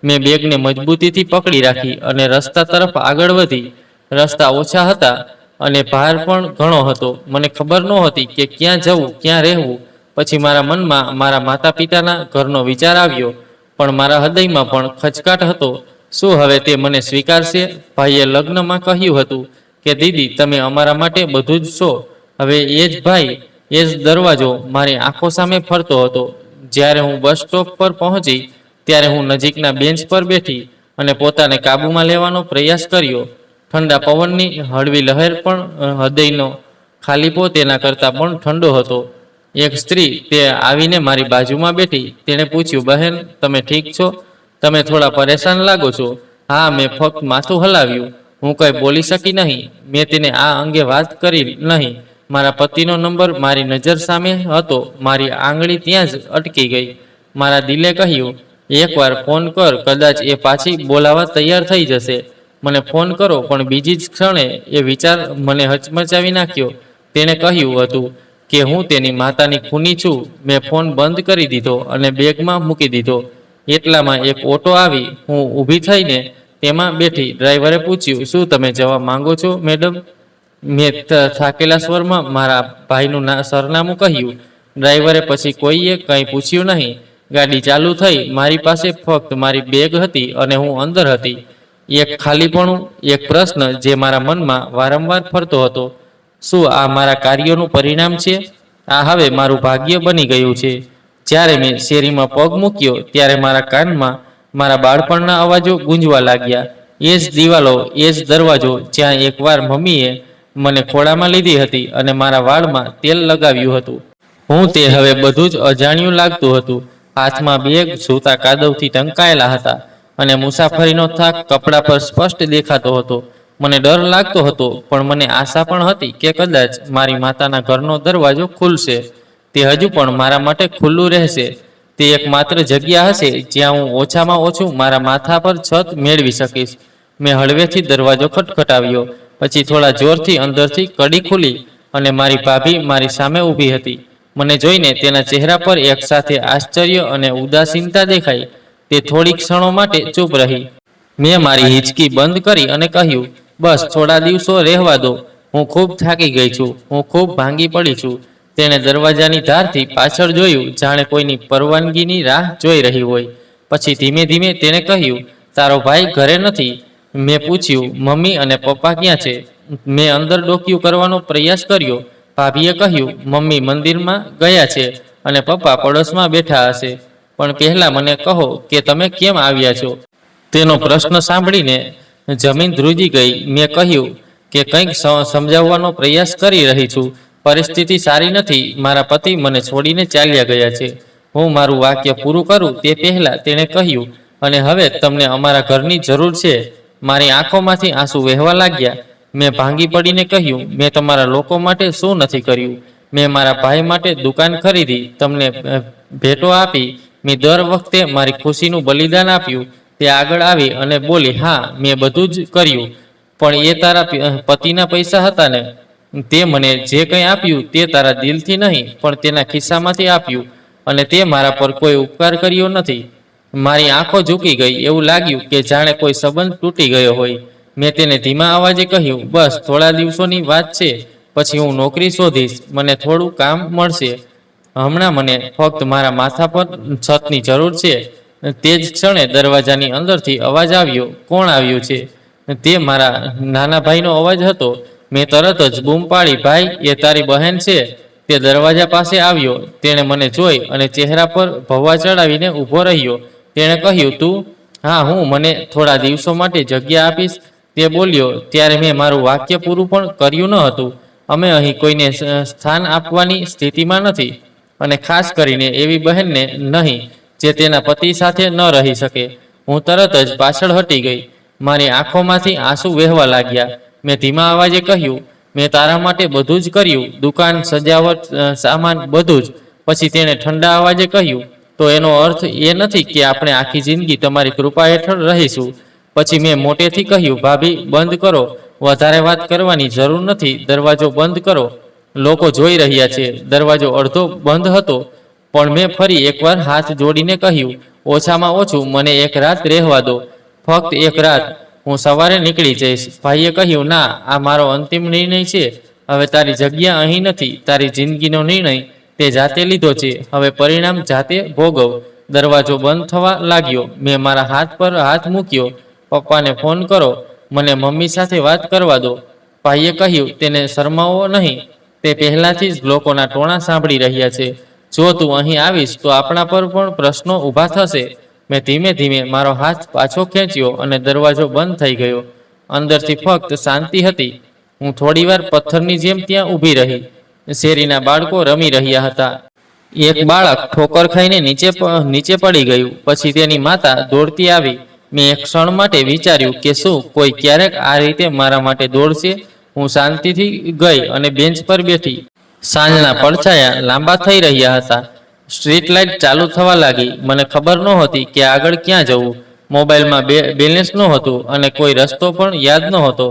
મેં બેગને મજબૂતીથી પકડી રાખી અને રસ્તા તરફ આગળ વધી. રસ્તા ઓછા હતા અને ભાર પણ ઘણો હતો. મને ખબર નહોતી કે ક્યાં જવું, ક્યાં રહેવું. પછી મારા મનમાં મારા માતા પિતાના ઘરનો વિચાર આવ્યો, પણ મારા હૃદયમાં પણ ખચકાટ હતો. શું હવે તે મને સ્વીકારશે? ભાઈએ લગ્નમાં કહ્યું હતું કે દીદી તમે અમારા માટે બધું જ છો. હવે એ જ ભાઈ, એ જ દરવાજો મારી આંખો સામે ફરતો હતો. જ્યારે હું બસ સ્ટોપ પર પહોંચી ત્યારે હું નજીકના બેન્ચ પર બેઠી અને પોતાને કાબૂમાં લેવાનો પ્રયાસ કર્યો. ઠંડા પવનની હળવી લહેર પણ હૃદયનો ખાલીપો તેના કરતાં પણ ઠંડો હતો. એક સ્ત્રી તે આવીને મારી બાજુમાં બેઠી. તેણે પૂછ્યું, બહેન તમે ઠીક છો? તમે થોડા પરેશાન લાગો છો. હા, મેં ફક્ત માથું હલાવ્યું. હું કંઈ બોલી શકી નહીં. મેં તેને આ અંગે વાત કરી નહીં. મારા પતિનો નંબર મારી નજર સામે હતો. મારી આંગળી ત્યાં જ અટકી ગઈ. મારા દિલે કહ્યું, એકવાર ફોન કર, કદાચ એ પાછી બોલાવા તૈયાર થઈ જશે. મને ફોન કરો. પણ બીજી જ ક્ષણે એ વિચાર મને હચમચાવી નાખ્યો. તેણે કહ્યું હતું કે હું તેની માતાની ખૂની છું. મેં ફોન બંધ કરી દીધો અને બેગમાં મૂકી દીધો. એટલામાં એક ઓટો આવી. હું ઊભી થઈને તેમાં બેઠી. ડ્રાઈવરે પૂછ્યું, શું તમે જવા માંગો છો મેડમ? મેં થાકેલા સ્વરમાં મારા ભાઈનું સરનામું કહ્યું. ડ્રાઈવરે પછી કોઈએ કંઈ પૂછ્યું નહીં. ગાડી ચાલુ થઈ. મારી પાસે ફક્ત મારી બેગ હતી અને હું અંદર હતી. એક ખાલીપણું, એક પ્રશ્ન જે મારા મનમાં વારંવાર ફરતો હતો, શું આ મારા કાર્યોનું પરિણામ છે? આ હવે મારું ભાગ્ય બની ગયું છે. જ્યારે મેં શેરીમાં પગ મૂક્યો ત્યારે મારા કાનમાં મારા બાળપણના અવાજો ગુંજવા લાગ્યા. એ જ દિવાલો, એ જ દરવાજો જ્યાં એકવાર મમ્મીએ મને ખોળામાં લીધી હતી અને મારા વાળમાં તેલ લગાવ્યું હતું. હું તે હવે બધું જ અજાણ્યું લાગતું હતું. હાથમાં બેગ, જૂતા કાદવથી ઢંકાયેલા હતા અને મુસાફરીનો થાક કપડા પર સ્પષ્ટ દેખાતો હતો. મને ડર લાગતો હતો, પણ મને આશા પણ હતી કે કદાચ મારી માતાના ઘરનો દરવાજો ખુલશે. તે હજુ પણ મારા માટે ખુલ્લું રહેશે. તે એકમાત્ર જગ્યા હશે જ્યાં હું ઓછામાં ઓછું મારા માથા પર છત મેળવી શકીશ. મેં હળવેથી દરવાજો ખટખટાવ્યો. પછી થોડા જોરથી અંદરથી કડી ખુલી અને મારી ભાભી મારી સામે ઊભી હતી. મને જોઈને તેના ચહેરા પર એક સાથે આશ્ચર્ય અને ઉદાસીનતા દેખાઈ. તે થોડી ક્ષણો માટે ચૂપ રહી. મેં મારી હિચકી બંધ કરી અને કહ્યું, બસ થોડા દિવસો રહેવા દો. હું ખૂબ થાકી ગઈ છું. હું ખૂબ ભાંગી પડી છું. તેણે દરવાજાની ધારથી પાછળ જોયું, જાણે કોઈની પરવાનગીની રાહ જોઈ રહી હોય. પછી ધીમે ધીમે તેણે કહ્યું, તારો ભાઈ ઘરે નથી? મેં પૂછ્યું, મમ્મી અને પપ્પા ક્યાં છે? મેં અંદર ડોકિયું કરવાનો પ્રયાસ કર્યો. ભાભીએ કહ્યું, મમ્મી મંદિરમાં ગયા છે અને પપ્પા પડોશમાં બેઠા હશે. પણ પહેલાં મને કહો કે તમે કેમ આવ્યા છો? તેનો પ્રશ્ન સાંભળીને જમીન ધ્રુજી ગઈ. મેં કહ્યું કે કંઈક સમજાવવાનો પ્રયાસ કરી રહી છું. પરિસ્થિતિ સારી નથી. મારા પતિ મને છોડીને ચાલ્યા ગયા છે. હું મારું વાક્ય પૂરું કરું તે પહેલાં તેણે કહ્યું, અને હવે તમને અમારા ઘરની જરૂર છે. મારી આંખોમાંથી આંસુ વહેવા લાગ્યા. મેં ભાંગી પડીને કહ્યું, મેં તમારા લોકો માટે શું નથી કર્યું? મેં મારા ભાઈ માટે દુકાન ખરીદી, તમને ભેટો આપી. મેં દર વખતે મારી ખુશીનું બલિદાન આપ્યું. તે આગળ આવી અને બોલી, હા મેં બધું જ કર્યું, પણ એ તારા પતિના પૈસા હતા ને? તે મને જે કંઈ આપ્યું તે તારા દિલથી નહીં પણ તેના ખિસ્સામાંથી આપ્યું, અને તે મારા પર કોઈ ઉપકાર કર્યો નથી. મારી આંખો ઝૂકી ગઈ. એવું લાગ્યું કે જાણે કોઈ સંબંધ તૂટી ગયો હોય. મેં તેને ધીમા અવાજે કહ્યું, બસ થોડા દિવસોની વાત છે, પછી હું નોકરી શોધીશ. મને થોડું કામ મળશે. હમણાં મને ફક્ત મારા માથા પર છતની જરૂર છે. તે જ ક્ષણે દરવાજાની અંદરથી અવાજ આવ્યો. કોણ આવ્યું છે? તે મારા નાના ભાઈનો અવાજ હતો. મેં તરત જ બૂમ પાડી, ભાઈ, એ તારી બહેન છે. તે દરવાજા પાસે આવ્યો. તેણે મને જોઈ અને ચહેરા પર ભવ્વા ચડાવીને ઊભો રહ્યો. તેણે કહ્યું, તું? હા, હું. મને થોડા દિવસો માટે જગ્યા આપીશ? તે બોલ્યો. ત્યારે મેં મારું વાક્ય પૂરું પણ કર્યું ન હતું. અમે અહીં કોઈને સ્થાન આપવાની સ્થિતિમાં નથી, અને ખાસ કરીને એવી બહેનને નહીં જે તેના પતિ સાથે ન રહી શકે. હું તરત જ પાછળ હટી ગઈ. મારી આંખોમાંથી આંસુ વહેવા લાગ્યા. મેં ધીમા અવાજે કહ્યું, મેં તારા માટે બધું જ કર્યું, દુકાન, સજાવટ, સામાન, બધું જ. પછી તેણે ઠંડા અવાજે કહ્યું, તો એનો અર્થ એ નથી કે આપણે આખી જિંદગી તમારી કૃપા હેઠળ રહીશું. પછી મેં મોટેથી કહ્યું, ભાભી, બંધ કરો. વધારે વાત કરવાની જરૂર નથી. દરવાજો બંધ કરો. લોકો જોઈ રહ્યા છે. દરવાજો અડધો બંધ હતો, પણ મેં ફરી એકવાર હાથ જોડીને કહ્યું, ઓછામાં ઓછું મને એક રાત રહેવા દો. ફક્ત એક રાત. હું સવારે નીકળી જઈશ. ભાઈએ કહ્યું, ના, આ મારો અંતિમ નિર્ણય છે. હવે તારી જગ્યા અહીં નથી. તારી જિંદગીનો નિર્ણય તે જાતે લીધો છે. હવે પરિણામ જાતે ભોગવ. દરવાજો બંધ થવા લાગ્યો. મેં મારા હાથ પર હાથ મૂક્યો. પપ્પાને ફોન કરો. મને મમ્મી સાથે વાત કરવા દો. ભાઈએ કહ્યું, તેને શરમાવો નહીં. તે પહેલાથી જ લોકોના ટોણા સાંભળી રહ્યા છે. જો તું અહીં આવીશ તો આપણા પર પણ પ્રશ્નો ઊભા થશે. મેં ધીમે ધીમે મારો હાથ પાછો ખેંચ્યો અને દરવાજો બંધ થઈ ગયો. અંદરથી ફક્ત શાંતિ હતી. હું થોડીવાર પથ્થરની જેમ ત્યાં ઊભી રહી. શેરીના બાળકો રમી રહ્યા હતા. એક બાળક ઠોકર ખાઈને નીચે પડી ગયું. પછી તેની માતા દોડતી આવી. મેં એક ક્ષણ માટે વિચાર્યું કે શું કોઈ ક્યારેક આ રીતે મારા માટે દોડશે. હું શાંતિથી ગઈ અને બેન્ચ પર બેઠી. સાંજના પડછાયા લાંબા થઈ રહ્યા હતા. સ્ટ્રીટ લાઇટ ચાલુ થવા લાગી. મને ખબર નહોતી કે આગળ ક્યાં જવું. મોબાઈલમાં બેલેન્સ નહોતું અને કોઈ રસ્તો પણ યાદ નહોતો.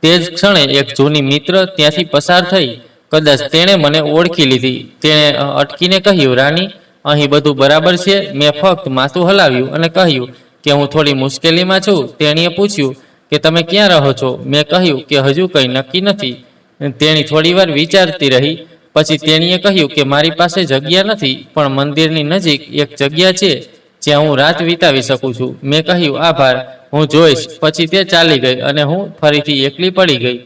તે જ ક્ષણે એક જૂની મિત્ર ત્યાંથી પસાર થઈ. કદાચ તેણે મને ઓળખી લીધી. તેણે અટકીને કહ્યું, રાની, અહીં બધું બરાબર છે? મેં ફક્ત માથું હલાવ્યું અને કહ્યું કે હું થોડી મુશ્કેલીમાં છું. તેણીએ પૂછ્યું કે તમે ક્યાં રહો છો? મેં કહ્યું કે હજુ કંઈ નક્કી નથી. તેણી થોડીવાર વિચારતી રહી. પછી તેણીએ કહ્યું કે મારી પાસે જગ્યા નથી, પણ મંદિરની નજીક એક જગ્યા છે જ્યાં હું રાત વિતાવી શકું છું. મેં કહ્યું, આભાર, હું જોઈશ. પછી તે ચાલી ગઈ અને હું ફરીથી એકલી પડી ગઈ.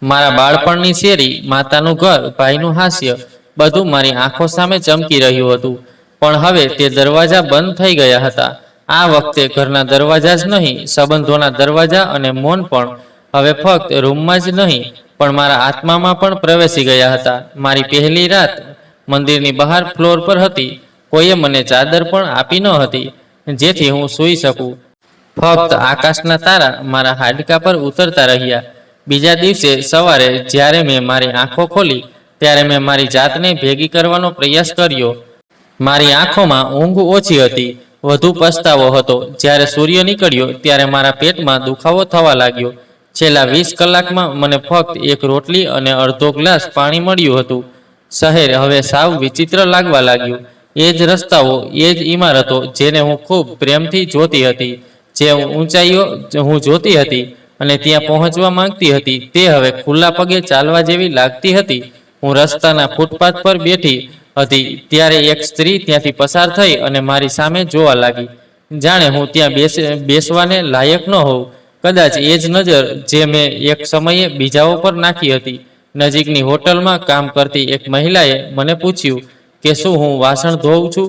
મારા બાળપણની શેરી, માતાનું ઘર, ભાઈનું હાસ્ય, બધું મારી આંખો સામે ચમકી રહ્યું હતું. પણ હવે તે દરવાજા બંધ થઈ ગયા હતા. આ વખતે ઘરના દરવાજા જ નહીં, સંબંધોના દરવાજા અને મૌન પણ હવે ફક્ત રૂમમાં જ નહીં પણ મારા આત્મામાં પણ પ્રવેશી ગયા હતા. મારી પહેલી રાત મંદિરની બહાર ફ્લોર પર હતી. કોઈએ મને ચાદર પણ આપી ન હતી જેથી હું સૂઈ શકું. ફક્ત આકાશના તારા મારા હાડકા પર ઉતરતા રહ્યા. બીજા દિવસે સવારે જ્યારે મેં મારી આંખો ખોલી ત્યારે મેં મારી જાતને ભેગી કરવાનો પ્રયાસ કર્યો. મારી આંખોમાં ઊંઘ ઓછી હતી, વધુ પસ્તાવો હતો. જ્યારે સૂર્ય નીકળ્યો ત્યારે મારા પેટમાં દુખાવો થવા લાગ્યો. છેલ્લા 20 કલાકમાં મને ફક્ત એક રોટલી અને અડધો ગ્લાસ પાણી મળ્યું હતું. શહેર હવે સાવ વિચિત્ર લાગવા લાગ્યું. એ જ રસ્તાઓ, એ જ ઇમારતો જેને હું ખૂબ પ્રેમથી જોતી હતી, જે ઊંચાઈઓ હું જોતી હતી અને ત્યાં પહોંચવા માંગતી હતી, તે હવે ખુલ્લા પગે ચાલવા જેવી લાગતી હતી. હું રસ્તાના ફૂટપાથ પર બેઠી હતી ત્યારે એક સ્ત્રી ત્યાંથી પસાર થઈ અને મારી સામે જોવા લાગી, જાણે હું ત્યાં બેસવાને લાયક ન હોઉં. કદાચ એ જ નજર જે મેં એક સમયે બીજાઓ પર નાખી હતી. નજીકની હોટલમાં કામ કરતી એક મહિલાએ મને પૂછ્યું કે શું હું વાસણ ધોઉં છું.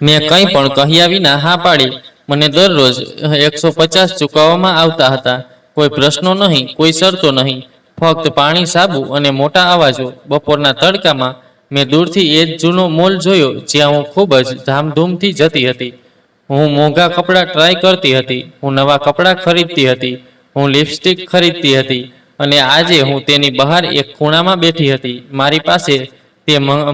મેં કંઈ પણ કહ્યા વિના હા પાડી. મને દરરોજ 150 ચૂકવવામાં આવતા હતા. કોઈ પ્રશ્નો નહીં, કોઈ શરતો નહીં, ફક્ત પાણી, સાબુ અને મોટા અવાજો. બપોરના તડકામાં મેં દૂરથી એ જ જૂનો મોલ જોયો જ્યાં હું ખૂબ જ ધામધૂમથી જતી હતી. હું મોંઘા કપડાં ટ્રાય કરતી હતી, હું નવા કપડાં ખરીદતી હતી, હું લિપસ્ટિક ખરીદતી હતી અને આજે હું તેની બહાર એક ખૂણામાં બેઠી હતી. મારી પાસે તે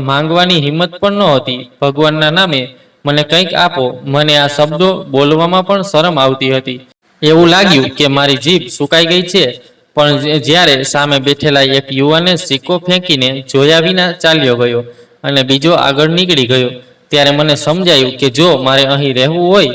માંગવાની હિંમત પણ નહોતી. ભગવાનના નામે મને કંઈક આપો. મને આ શબ્દો બોલવામાં પણ શરમ આવતી હતી. એવું લાગ્યું કે મારી જીભ સુકાઈ ગઈ છે. પણ જ્યારે સામે બેઠેલા એક યુવાને સિક્કો ફેંકીને જોયા વિના ચાલ્યો ગયો અને બીજો આગળ નીકળી ગયો, ત્યારે મને સમજાયું કે જો મારે અહીં રહેવું હોય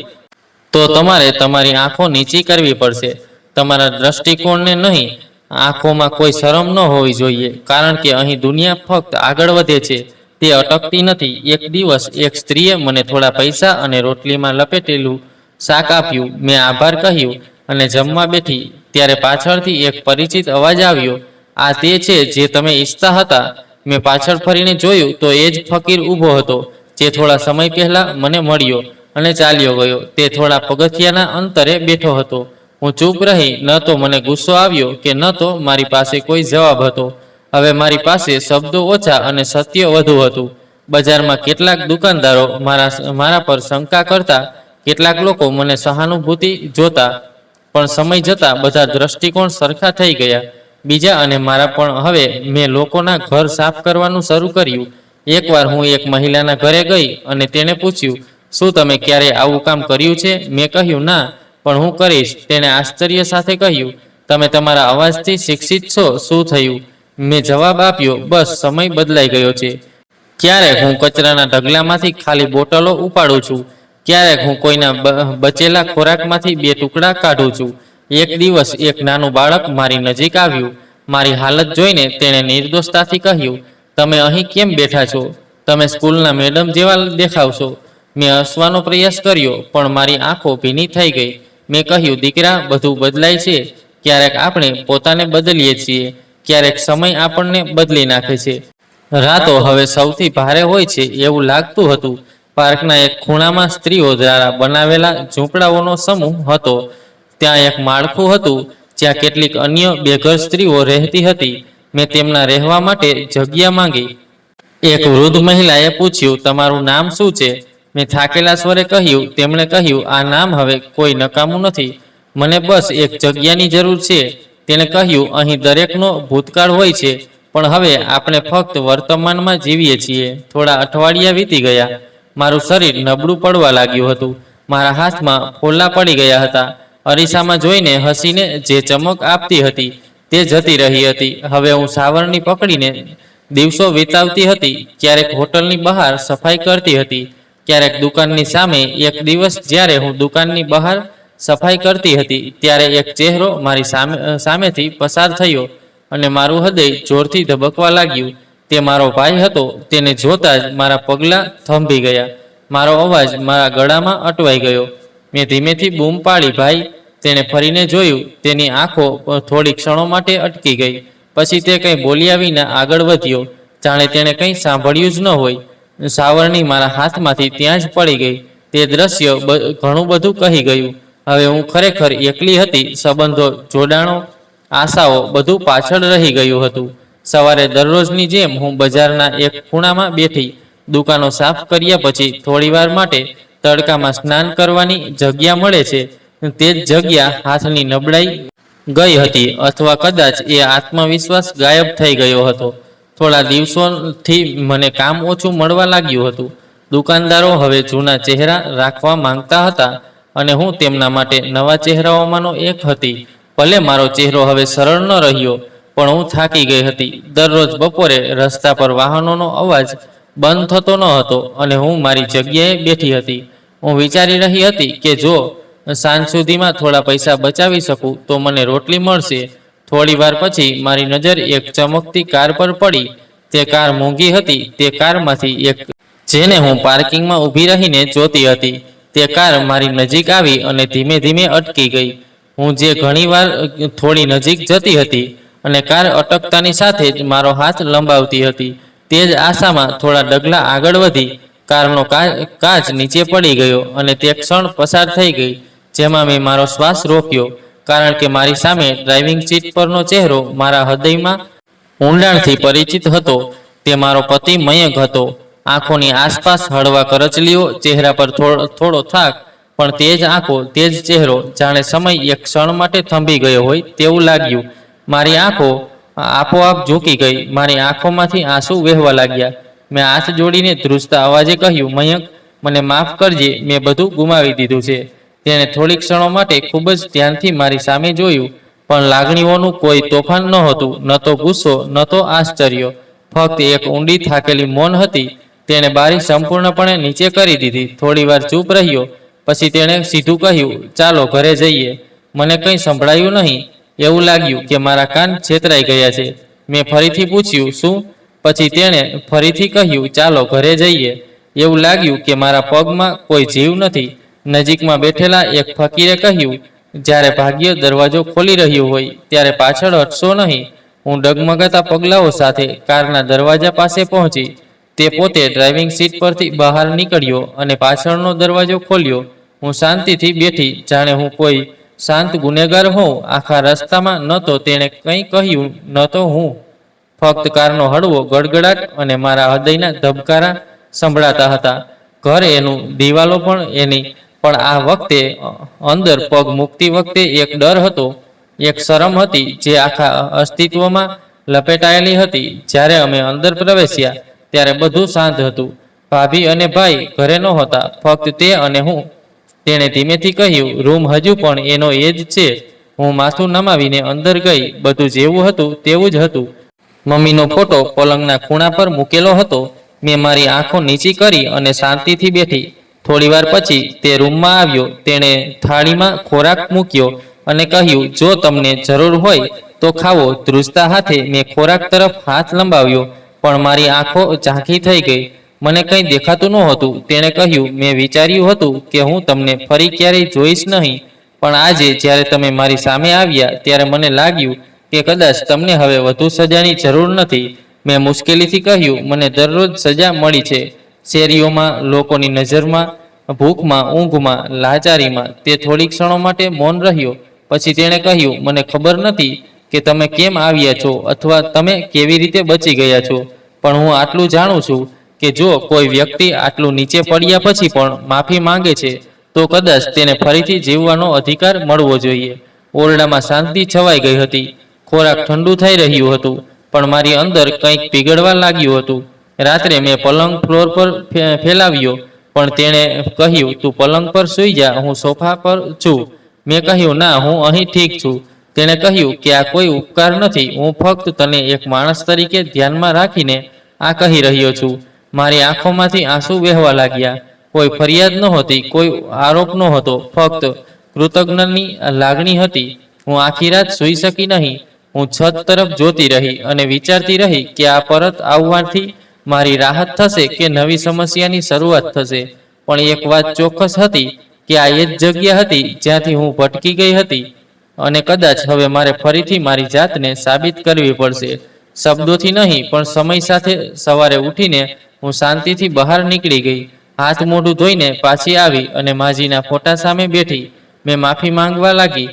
તો તમારે તમારી આંખો નીચી કરવી પડશે, તમારા દ્રષ્ટિકોણને નહીં. આંખોમાં કોઈ શરમ ન હોવી જોઈએ, કારણ કે અહીં દુનિયા ફક્ત આગળ વધે છે, તે અટકતી નથી. એક દિવસ એક સ્ત્રીએ મને થોડા પૈસા અને રોટલીમાં લપેટેલું શાક આપ્યું. મેં આભાર કહ્યું અને જમવા બેઠી, ત્યારે પાછળથી એક પરિચિત અવાજ આવ્યો, આ તે છે જે તમે ઈચ્છતા હતા. મેં પાછળ ફરીને જોયું તો એ જ ફકીર ઊભો હતો જે થોડા સમય પહેલા મને મળ્યો અને ચાલ્યો ગયો. તે થોડા પગથિયાના અંતરે બેઠો હતો. હું ચૂપ રહી. ન તો મને ગુસ્સો આવ્યો કે ન તો મારી પાસે કોઈ જવાબ હતો. હવે મારી પાસે શબ્દો ઓછા અને સત્ય વધુ હતું. બજારમાં કેટલાક દુકાનદારો મારા પર શંકા કરતા, કેટલાક લોકો મને સહાનુભૂતિ જોતા, પણ સમય જતાં બધા દ્રષ્ટિકોણ સરખા થઈ ગયા. બીજા અને મારા પણ. હવે મેં લોકોના ઘર સાફ કરવાનું શરૂ કર્યું. એકવાર હું એક મહિલાના ઘરે ગઈ અને તેણે પૂછ્યું, શું તમે ક્યારેય આવું કામ કર્યું છે? મેં કહ્યું, ના, પણ હું કરીશ. તેણે આશ્ચર્ય સાથે કહ્યું, તમે તમારા અવાજથી શિક્ષિત છો, શું થયું? મેં જવાબ આપ્યો, બસ સમય બદલાઈ ગયો છે. ક્યારેક હું કચરાના ઢગલામાંથી ખાલી બોટલો ઉપાડું છું, ક્યારેક હું કોઈના બચેલા ખોરાકમાંથી 2 ટુકડા કાઢું છું. એક દિવસ એક નાનું બાળક મારી નજીક આવ્યું. મારી હાલત જોઈને તેણે નિર્દોષતાથી કહ્યું, તમે અહીં કેમ બેઠા છો? તમે સ્કૂલના મેડમ જેવા દેખાવ છો. મેં હસવાનો પ્રયાસ કર્યો, પણ મારી આંખો ભીની થઈ ગઈ. મેં કહ્યું, દીકરા, બધું બદલાય છે. ક્યારેક આપણે પોતાને બદલીએ છીએ, ક્યારેક સમય આપણને બદલી નાખે છે. રાતો હવે સૌથી ભારે હોય છે એવું લાગતું હતું. પાર્કના એક ખૂણામાં સ્ત્રીઓ દ્વારા બનાવેલા ઝૂંપડાઓનો સમૂહ હતો. ત્યાં એક માળખું હતું જ્યાં કેટલીક અન્ય બેઘર સ્ત્રીઓ રહેતી હતી. મેં તેમના રહેવા માટે જગ્યા માંગી. એક વૃદ્ધ મહિલાએ પૂછ્યું, તમારું નામ શું છે? મેં થાકેલા સ્વરે કહ્યું. તેમણે કહ્યું, આ નામ હવે કોઈ નકામું નથી, મને બસ એક જગ્યાની જરૂર છે. તેણે કહ્યું, અહીં દરેકનો ભૂતકાળ હોય છે, પણ હવે આપણે ફક્ત વર્તમાનમાં જીવીએ છીએ. થોડા અઠવાડિયા વીતી ગયા. મારું શરીર નબળું પડવા લાગ્યું હતું. મારા હાથમાં ફોલ્લા પડી ગયા હતા. અરીસામાં જોઈને હસીને જે ચમક આપતી હતી તે જતી રહી હતી. હવે હું સાવરણી પકડીને દિવસો વિતાવતી હતી. ક્યારેક હોટલની બહાર સફાઈ કરતી હતી, ક્યારેક દુકાનની સામે. એક દિવસ જ્યારે હું દુકાનની બહાર સફાઈ કરતી હતી ત્યારે એક ચહેરો મારી સામેથી પસાર થયો અને મારું હૃદય જોરથી ધબકવા લાગ્યું. તે મારો ભાઈ હતો. તેને જોતા જ મારા પગલાં થંભી ગયા. મારો અવાજ મારા ગળામાં અટવાઈ ગયો. મેં ધીમેથી બૂમ પાડી, ભાઈ. તેણે ફરીને જોયું. તેની આંખો થોડી ક્ષણો માટે અટકી ગઈ. પછી તે કંઈ બોલ્યા વિના આગળ વધ્યો, જાણે તેણે કંઈ સાંભળ્યું જ ન હોય. સાવરણી મારા હાથમાંથી ત્યાં જ પડી ગઈ. તે દ્રશ્ય ઘણું બધું કહી ગયું. હવે હું ખરેખર એકલી હતી. સંબંધો, જોડાણો, આશાઓ, બધું પાછળ રહી ગયું હતું. સવારે દરરોજની જેમ હું બજારના એક ખૂણામાં બેઠી. દુકાનો સાફ કર્યા પછી થોડીવાર માટે તડકામાં સ્નાન કરવાની જગ્યા મળે છે, તે જ જગ્યા હાથની નબળાઈ ગઈ હતી, અથવા કદાચ એ આત્મવિશ્વાસ ગાયબ થઈ ગયો હતો. થોડા દિવસોથી મને કામ ઓછું મળવા લાગ્યું હતું. દુકાનદારો હવે જૂના ચહેરા રાખવા માંગતા હતા અને હું તેમના માટે નવા ચહેરાઓમાંનો એક હતી. ભલે મારો ચહેરો હવે સરળ ન રહ્યો, પણ હું થાકી ગઈ હતી. દરરોજ બપોરે રસ્તા પર વાહનોનો અવાજ બંધ થતો ન હતો અને હું મારી જગ્યાએ બેઠી હતી. હું વિચારી રહી હતી કે જો સાંજ સુધીમાં થોડા પૈસા બચાવી શકું તો મને રોટલી મળશે. થોડી વાર પછી મારી નજર એક ચમકતી કાર પર પડી. તે કાર મોંઘી હતી. તે કારમાંથી એક, જેને હું પાર્કિંગમાં ઊભી રહીને જોતી હતી, તે કાર મારી નજીક આવી અને ધીમે ધીમે અટકી ગઈ. હું જે ઘણીવાર થોડી નજીક જતી હતી અને કાર અટકતાની સાથે જ મારો હાથ લંબાવતી હતી. તે જ આશામાં થોડા ડગલા આગળ વધી. કારનો કાચ નીચે પડી ગયો અને તે ક્ષણ પસાર થઈ ગઈ જેમાં મેં મારો શ્વાસ રોક્યો, કારણ કે મારી સામે ડ્રાઇવિંગ સીટ પરનો ચહેરો મારા હૃદયમાં ઊંડાણથી પરિચિત હતો. તે મારો પતિ મયંક હતો. આંખોની આસપાસ હળવા કરચલીઓ, ચહેરા પર થોડો થાક, પણ તે જ આંખો, તે જ ચહેરો. જાણે સમય એક ક્ષણ માટે થંભી ગયો હોય તેવું લાગ્યું. મારી આંખો આપોઆપ ઝૂકી ગઈ. મારી આંખોમાંથી આંસુ વહેવા લાગ્યા. મેં હાથ જોડીને ધ્રુજતા અવાજે કહ્યું, મયંક, મને માફ કરજે, મેં બધું ગુમાવી દીધું છે. તેણે થોડી ક્ષણો માટે ખૂબ જ ધ્યાનથી મારી સામે જોયું. પણ લાગણીઓનું કોઈ તોફાન નહોતું, ન તો ગુસ્સો, ન તો આશ્ચર્ય. ફક્ત એક ઊંડી થાકેલી મૌન હતી. તેણે બારી સંપૂર્ણપણે નીચે કરી દીધી. થોડીવાર ચૂપ રહ્યો. પછી તેણે સીધું કહ્યું, ચાલો ઘરે જઈએ. મને કંઈ સંભળાયું નહીં. એવું લાગ્યું કે મારા કાન છેતરાઈ ગયા છે. મેં ફરીથી પૂછ્યું, શું? પછી તેણે ફરીથી કહ્યું, ચાલો ઘરે જઈએ. એવું લાગ્યું કે મારા પગમાં કોઈ જીવ નથી. નજીકમાં બેઠેલા એક ફકીરે કહ્યું, જ્યારે ભાગ્ય દરવાજો ખોલી રહ્યું હોય ત્યારે પાછળ હટશો નહીં. હું ડગમગાતા પગલાઓ સાથે કારના દરવાજા પાસે પહોંચી. તે પોતે ડ્રાઇવિંગ સીટ પરથી બહાર નીકળ્યો અને પાછળનો દરવાજો ખોલ્યો. હું શાંતિથી બેઠી, જાણે હું કોઈ શાંત ગુનેગાર હોઉં. આખા રસ્તામાં ન તો તેણે કંઈ કહ્યું, ન તો હું. ફક્ત કારનો હળવો ગડગડાટ અને મારા હૃદયના ધબકારા સંભળાતા હતા. ઘર એનું, દિવાલો પણ એની, પણ આ વખતે અંદર પગ મૂકતી વખતે એક ડર હતો, એક શરમ હતી જે આખા અસ્તિત્વમાં લપેટાયેલી હતી. જ્યારે અમે અંદર પ્રવેશ્યા ત્યારે બધું શાંત હતું. ભાભી અને ભાઈ ઘરે નહોતા, ફક્ત તે અને હું. તેણે ધીમેથી કહ્યું, રૂમ હજુ પણ એનો એ જ છે. હું માથું નમાવીને અંદર ગઈ. બધું જેવું હતું તેવું જ હતું. મમ્મીનો ફોટો પલંગના ખૂણા પર મૂકેલો હતો. મેં મારી આંખો નીચી કરી અને શાંતિથી બેઠી. થોડીવાર પછી તે રૂમમાં આવ્યો. તેણે થાળીમાં ખોરાક મૂક્યો અને કહ્યું, જો તમને જરૂર હોય તો ખાવો. ધ્રુજતા હાથે મેં ખોરાક તરફ હાથ લંબાવ્યો, પણ મારી આંખો ઝાંખી થઈ ગઈ. મને કંઈ દેખાતું નહોતું. તેણે કહ્યું, મેં વિચાર્યું હતું કે હું તમને ફરી ક્યારેય જોઈશ નહીં, પણ આજે જ્યારે તમે મારી સામે આવ્યા ત્યારે મને લાગ્યું કે કદાચ તમને હવે વધુ સજાની જરૂર નથી. મેં મુશ્કેલીથી કહ્યું, મને દરરોજ સજા મળી છે. શેરીઓમાં, લોકોની નજરમાં, ભૂખમાં, ઊંઘમાં, લાચારીમાં. તે થોડી ક્ષણો માટે મૌન રહ્યો. પછી તેણે કહ્યું, મને ખબર નથી કે તમે કેમ આવ્યા છો અથવા તમે કેવી રીતે બચી ગયા છો, પણ હું આટલું જાણું છું કે જો કોઈ વ્યક્તિ આટલું નીચે પડ્યા પછી પણ માફી માંગે છે તો કદાચ તેને ફરીથી જીવવાનો અધિકાર મળવો જોઈએ. ઓરડામાં શાંતિ છવાઈ ગઈ હતી. ખોરાક ઠંડુ થઈ રહ્યું હતું, પણ મારી અંદર કંઈક પીગળવા લાગ્યું હતું. રાત્રે મેં પલંગ ફ્લોર પર ફેલાવ્યો, પણ તેણે કહ્યું, તું પલંગ પર સૂઈ જા, હું સોફા પર છું. મેં કહ્યું, ના, હું અહીં ઠીક છું. તેણે કહ્યું કે આ કોઈ ઉપકાર નથી. હું ફક્ત તને એક માણસ તરીકે ધ્યાનમાં રાખીને આ કહી રહ્યો છું. મારી આંખોમાંથી આંસુ વહેવા લાગ્યા. કોઈ ફરિયાદ નહોતી, કોઈ આરોપ નહોતો, ફક્ત કૃતજ્ઞની લાગણી હતી. હું આખી રાત સૂઈ શકી નહીં. હું છત તરફ જોતી રહી અને વિચારતી રહી કે આ પરત આવવાથી મારી રાહત થશે કે નવી સમસ્યાની શરૂઆત થશે. પણ એક વાત ચોક્કસ હતી કે આ એ જ જગ્યા હતી જ્યાંથી હું ભટકી ગઈ હતી, અને કદાચ હવે મારે ફરીથી મારી જાતને સાબિત કરવી પડશે. શબ્દોથી નહીં, પણ સમય સાથે. સવારે ઉઠીને હું શાંતિથી બહાર નીકળી ગઈ. હાથ મોઢું ધોઈને પાછી આવી અને માજીના ફોટા સામે બેઠી. મેં માફી માંગવા લાગી.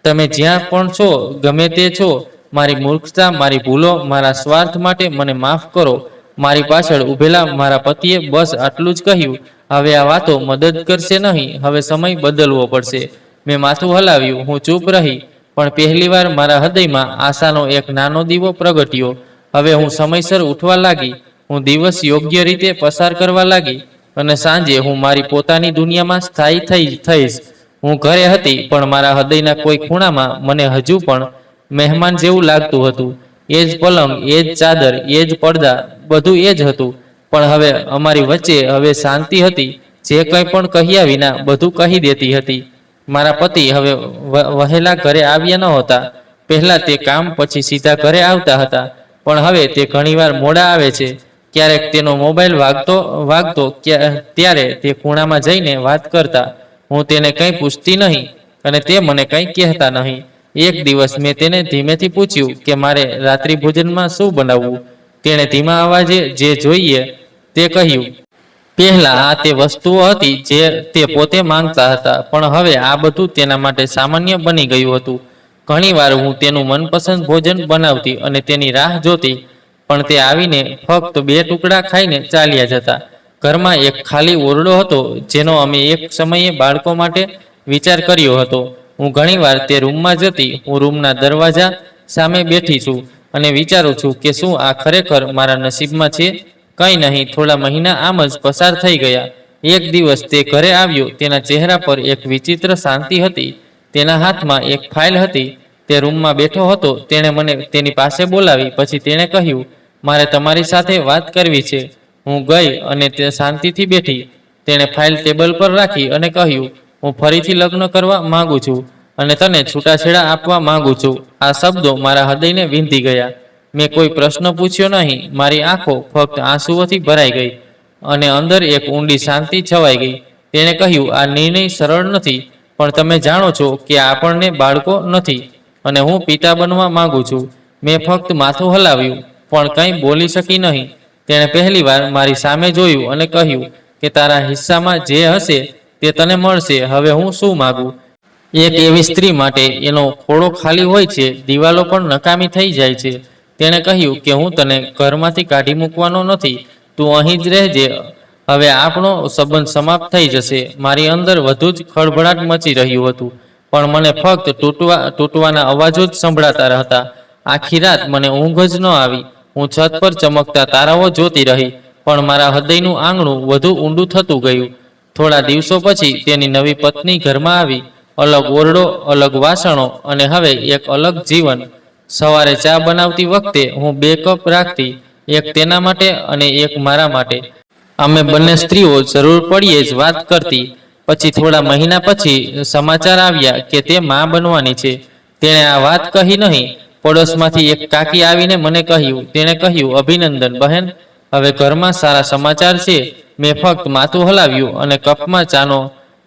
તમે જ્યાં પણ છો, ગમે તે છો, મારી મૂર્ખતા, મારી ભૂલો, મારા સ્વાર્થ માટે મને માફ કરો. મારી પાછળ ઊભેલા મારા પતિએ બસ આટલું જ કહ્યું, હવે આ વાતો મદદ કરશે નહીં, હવે સમય બદલવો પડશે. મેં માથું હલાવ્યું. હું ચૂપ રહી, પણ પહેલીવાર મારા હૃદયમાં આશાનો એક નાનો દીવો પ્રગટ્યો. હવે હું સમયસર ઉઠવા લાગી. હું દિવસ યોગ્ય રીતે પસાર કરવા લાગી, અને સાંજે હું મારી પોતાની દુનિયામાં સ્થાયી થઈશ. હું ઘરે હતી, પણ મારા હૃદયના કોઈ ખૂણામાં મને હજુ પણ મહેમાન જેવું લાગતું હતું. એ જ પલંગ, એ જ ચાદર, એ જ પડદા, બધું એ જ હતું. પણ હવે અમારી વચ્ચે હવે શાંતિ હતી. જે કંઈ પણ કહ્યા વિના બધું કહી દેતી હતી. મારા પતિ હવે વહેલા ઘરે આવ્યા નહોતા. પહેલા તે કામ પછી સીધા ઘરે આવતા હતા, પણ હવે તે ઘણીવાર મોડા આવે છે. ક્યારેક તેનો મોબાઈલ વાગતો ત્યારે તે ખૂણામાં જઈને વાત કરતા. હું તેને કંઈ પૂછતી નહીં અને તે મને કંઈ કહેતા નહીં. એક દિવસ મેં તેને ધીમેથી પૂછ્યું કે મારે રાત્રિ ભોજનમાં શું બનાવવું. તેણે ધીમા અવાજે જે જોઈએ તે કહ્યું. પહેલા આ તે વસ્તુઓ હતી જે તે પોતે માંગતા હતા, પણ હવે આ બધું તેના માટે સામાન્ય બની ગયું હતું. ઘણીવાર હું તેનું મનપસંદ ભોજન બનાવતી અને તેની રાહ જોતી, પણ તે આવીને ફક્ત 2 ટુકડા ખાઈને ચાલ્યા જતા. ઘરમાં એક ખાલી ઓરડો હતો જેનો અમે એક સમયે બાળકો માટે વિચાર કર્યો હતો. હું ઘણીવાર તે રૂમમાં જતી. હું રૂમના દરવાજા સામે બેઠી છું અને વિચારું છું કે શું આ ખરેખર મારા નસીબમાં છે. કંઈ નહીં, થોડા મહિના આમ જ પસાર થઈ ગયા. એક દિવસ તે ઘરે આવ્યો. તેના ચહેરા પર એક વિચિત્ર શાંતિ હતી. તેના હાથમાં એક ફાઇલ હતી. તે રૂમમાં બેઠો હતો તેણે મને તેની પાસે બોલાવી. પછી તેણે કહ્યું, મારે તમારી સાથે વાત કરવી છે. હું ગઈ અને તે શાંતિથી બેઠી. તેણે ફાઇલ ટેબલ પર રાખી અને કહ્યું, હું ફરીથી લગ્ન કરવા માંગુ છું અને તને છૂટાછેડા આપવા માંગુ છું. આ શબ્દો મારા હૃદયને વીંધી ગયા. મેં કોઈ પ્રશ્ન પૂછ્યો નહીં. મારી આંખો ફક્ત આંસુઓથી ભરાઈ ગઈ અને અંદર એક ઊંડી શાંતિ છવાઈ ગઈ. તેણે કહ્યું, આ નિર્ણય સરળ નથી, પણ તમે જાણો છો કે આપણને બાળકો નથી અને હું પિતા બનવા માંગુ છું. મેં ફક્ત માથું હલાવ્યું, પણ કંઈ બોલી શકી નહીં. તેણે પહેલીવાર મારી સામે જોયું અને કહ્યું કે તારા હિસ્સામાં જે હશે તે તને મળશે. હવે હું શું માગું? એક એવી સ્ત્રી માટે એનો ખોળો ખાલી હોય છે, દિવાલો પણ નકામી થઈ જાય છે. તેણે કહ્યું કે હું તને ઘરમાંથી કાઢી મૂકવાનો નથી, તું અહીં જ રહેજે. હવે આપણો સંબંધ સમાપ્ત થઈ જશે. મારી અંદર વધુ જ ખળભળાટ મચી રહ્યું હતું, પણ મને ફક્ત તૂટવાના અવાજો જ સંભળાતા હતા. આખી રાત મને ઊંઘ જ ન આવી. હું છત પર ચમકતા તારાઓ જોતી રહી, પણ મારા હૃદયનું આંગણું વધુ ઊંડું થતું ગયું. થોડા દિવસો પછી તેની નવી પત્ની ઘરમાં આવી. અલગ ઓરડો, અલગ વાસણો અને હવે એક અલગ જીવન. સવારે ચા બનાવતી વખતે હું 2 કપ રાખતી, એક તેના માટે અને એક મારા માટે. અમે બંને સ્ત્રીઓ જરૂર પડીએ જ વાત કરતી. પછી થોડા મહિના પછી સમાચાર આવ્યા કે તે માં બનવાની છે. તેણે આ વાત કહી નહીં. પડોશમાંથી એક કાકી આવીને મને કહ્યું. તેણે કહ્યું, અભિનંદન બહેન, હવે ઘરમાં સારા સમાચાર છે. મેં ફક્ત માથું હલાવ્યું અને કપમાં ચાનો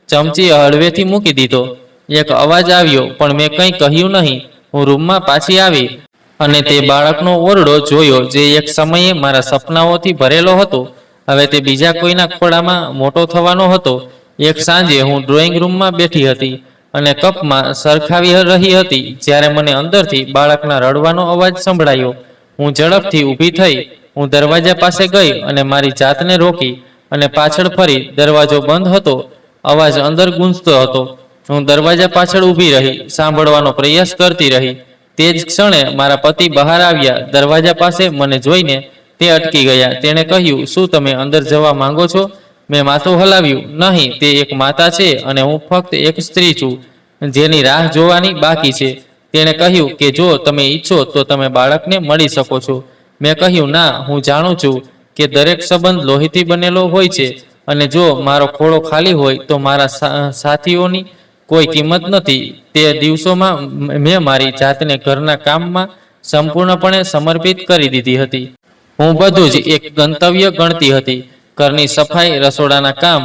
ચમચી હળવેથી મૂકી દીધો. એક અવાજ આવ્યો, પણ મેં કંઈ કહ્યું નહીં. હું રૂમમાં પાછી આવી અને તે બાળકનો ઓરડો જોયો જે એક સમયે મારા સપનાઓથી ભરેલો હતો. હવે તે બીજા કોઈના ખોળામાં મોટો થવાનો હતો. એક સાંજે હું ડ્રોઈંગ રૂમમાં બેઠી હતી અને કપમાં સરખાવી રહી હતી જ્યારે મને અંદરથી બાળકના રડવાનો અવાજ સંભળાયો. હું ઝડપથી ઊભી થઈ. હું દરવાજા પાસે ગઈ અને મારી જાતને રોકી અને પાછળ ફરી. દરવાજો બંધ હતો. અવાજ અંદર ગૂંજતો હતો. હું દરવાજા પાછળ ઊભી રહી, સાંભળવાનો પ્રયાસ કરતી રહી. તે જ ક્ષણે મારા પતિ બહાર આવ્યા. દરવાજા પાસે મને જોઈને તે અટકી ગયા. તેણે કહ્યું, શું તમે અંદર જવા માંગો છો? મેં માથું હલાવ્યું. નહીં, તે એક માતા છે અને હું ફક્ત એક સ્ત્રી છું જેની રાહ જોવાની બાકી છે. તેણે કહ્યું કે જો તમે ઈચ્છો તો તમે બાળકને મળી શકો છો. મેં કહ્યું, ના, હું જાણું છું કે દરેક સંબંધ લોહીથી બનેલો હોય છે અને જો મારો ખોળો ખાલી હોય તો મારા સાથીઓની કોઈ કિંમત નથી. તે દિવસોમાં મેં મારી જાતને ઘરના કામમાં સંપૂર્ણપણે સમર્પિત કરી દીધી હતી. હું બધું જ એક ગંતવ્ય ગણતી હતી. ઘરની સફાઈ, રસોડાના કામ.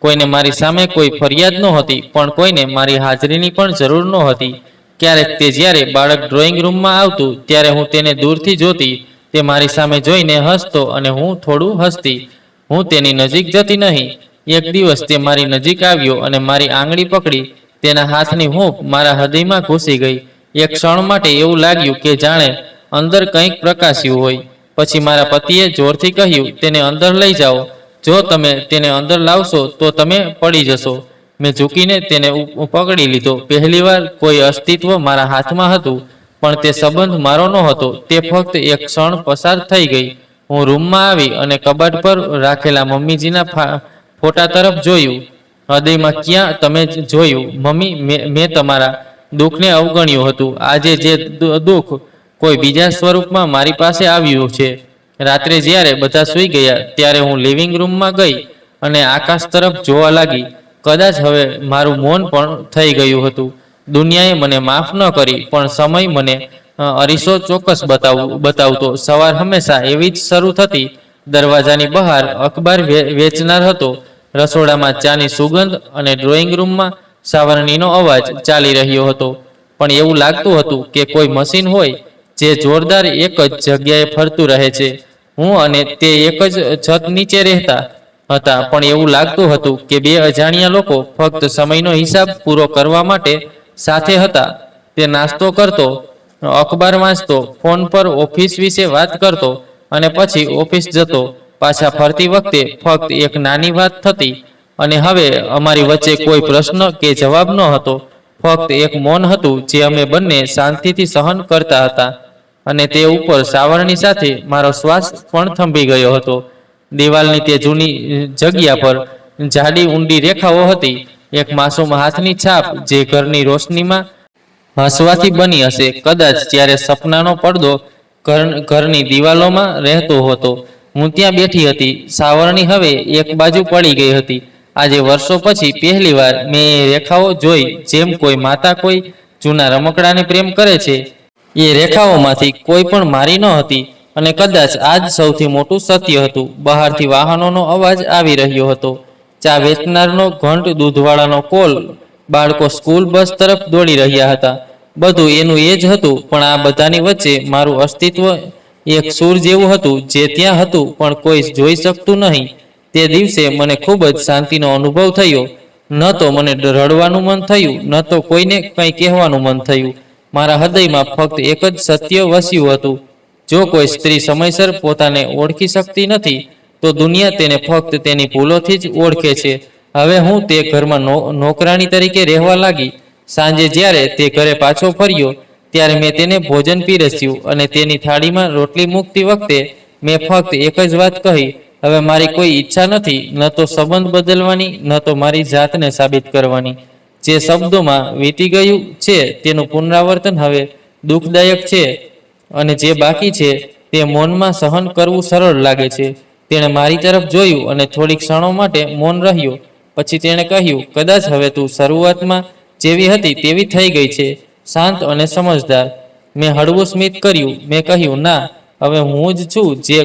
કોઈને મારી સામે કોઈ ફરિયાદ નહોતી, પણ કોઈને મારી હાજરીની પણ જરૂર નહોતી. ક્યારેક તે જ્યારે બાળક ડ્રોઈંગ રૂમમાં આવતું ત્યારે હું તેને દૂરથી જોતી. તે મારી સામે જોઈને હસતો અને હું થોડું હસતી. હું તેની નજીક જતી નહીં. એક દિવસ તે મારી નજીક આવ્યો અને મારી આંગળી પકડી. તેના હાથની હૂંફ મારા હૃદયમાં ઘૂસી ગઈ. એક ક્ષણ માટે એવું લાગ્યું કે જાણે અંદર કંઈક પ્રકાશ્યું હોય. પછી મારા પતિએ જોરથી કહ્યું, તેને અંદર લઈ જાઓ. જો તમે તેને અંદર લાવશો તો તમે પડી જશો. મેં ઝૂકીને તેને પકડી લીધો. પહેલીવાર કોઈ અસ્તિત્વ મારા હાથમાં હતું, પણ તે સંબંધ મારો નહોતો. તે ફક્ત એક ક્ષણ પસાર થઈ ગઈ. હું રૂમમાં આવી અને કબાટ પર રાખેલા મમ્મીજીના ફોટા તરફ જોયું. હૃદયમાં, ક્યાં તમે જોયું મમ્મી, મેં તમારા દુઃખને અવગણ્યું હતું. આજે જે દુઃખ કોઈ બીજા સ્વરૂપમાં મારી પાસે આવ્યું છે. રાત્રે જ્યારે બધા સૂઈ ગયા ત્યારે હું લિવિંગ રૂમમાં ગઈ અને આકાશ તરફ જોવા લાગી. કદાચ હવે મારું મૌન પણ થઈ ગયું હતું. દુનિયાએ મને માફ ન કરી, પણ સમય મને અરીસો ચોક્કસ બતાવતો. સવાર હંમેશા એવી જ શરૂ થતી. દરવાજાની બહાર અખબાર વેચનાર હતો. રસોડામાં ચાની સુગંધ અને ડ્રોઈંગ રૂમમાં સાવરણીનો અવાજ ચાલી રહ્યો હતો. પણ એવું લાગતું હતું કે કોઈ મશીન હોય જે જોરદાર એક જ જગ્યાએ ફરતું રહે છે. હું અને તે એક જ છત નીચે રહેતા હતા, પણ એવું લાગતું હતું કે 2 અજાણ્યા લોકો ફક્ત સમયનો હિસાબ પૂરો કરવા માટે સાથે હતા. તે નાસ્તો કરતો, અખબાર વાંચતો, ફોન પર ઓફિસ વિશે વાત કરતો અને પછી ઓફિસ જતો. પાછા ફરતી વખતે ફક્ત એક નાની વાત થતી અને હવે અમારી વચ્ચે કોઈ પ્રશ્ન કે જવાબ ન હતો. ફક્ત એક મૌન હતું જે અમે બંને શાંતિથી સહન કરતા હતા. અને તે ઉપર સાવરણી સાથે મારો શ્વાસ પણ થંભી ગયો હતો. દિવાલની તે જૂની જગ્યા પર જાડી ઊંડી રેખાઓ હતી. એક માસૂમ હાથની છાપ જે ઘરની રોશનીમાં હસવાથી બની હશે, કદાચ જ્યારે સપનાનો પડદો ઘરની દિવાલોમાં રહેતો હતો. હું ત્યાં બેઠી હતી. સાવરણી હવે એક બાજુ પડી ગઈ હતી. આજે વર્ષો પછી પહેલીવાર મેં એ રેખાઓ જોઈ, જેમ કોઈ માતા કોઈ જૂના રમકડાને પ્રેમ કરે છે. એ રેખાઓમાંથી કોઈ પણ મારી ન હતી. અને કદાચ આ જ સૌથી મોટું સત્ય હતું. બહારથી વાહનોનો અવાજ આવી રહ્યો હતો, ચા વેચનારનો ઘંટ, દૂધવાળાનો કોલ, બાળકો સ્કૂલ બસ તરફ દોડી રહ્યા હતા. બધું એનું એ જ હતું, પણ આ બધાની વચ્ચે મારું અસ્તિત્વ એક સૂર જેવું હતું, જે ત્યાં હતું પણ કોઈ જોઈ શકતું નહીં. તે દિવસે મને ખૂબ જ શાંતિનો અનુભવ થયો. ન તો મને રડવાનું મન થયું, ન તો કોઈને કંઈ કહેવાનું મન થયું. મારા હૃદયમાં ફક્ત એક જ સત્ય વસ્યું હતું: જો કોઈ સ્ત્રી સમયસર પોતાને ઓળખી શકતી નથી, તો દુનિયા તેને ફક્ત તેની ભૂલોથી જ ઓળખે છે. હવે હું તે ઘરમાં નોકરાણી તરીકે રહેવા લાગી. સાંજે જ્યારે તે ઘરે પાછો ફર્યો, ત્યારે મેં તેને ભોજન પીરસ્યું અને તેની થાળીમાં રોટલી મૂકતી વખતે મેં ફક્ત એક જ વાત કહી: હવે મારી કોઈ ઈચ્છા નથી, ન તો સંબંધ બદલવાની, ન તો મારી જાતને સાબિત કરવાની. જે શબ્દોમાં વીતી ગયું છે તેનું પુનરાવર્તન હવે દુઃખદાયક છે, અને જે બાકી છે તે મૌનમાં સહન કરવું સરળ લાગે છે. તેણે મારી તરફ જોયું અને થોડી ક્ષણો માટે મૌન રહ્યો. પછી તેણે કહ્યું, કદાચ હવે તું શરૂઆતમાં જેવી હતી તેવી થઈ ગઈ છે, શાંત અને સમજદાર. મેં હળવું સ્મિત કર્યું. મેં કહ્યું, ના, હવે હું જ છું, જે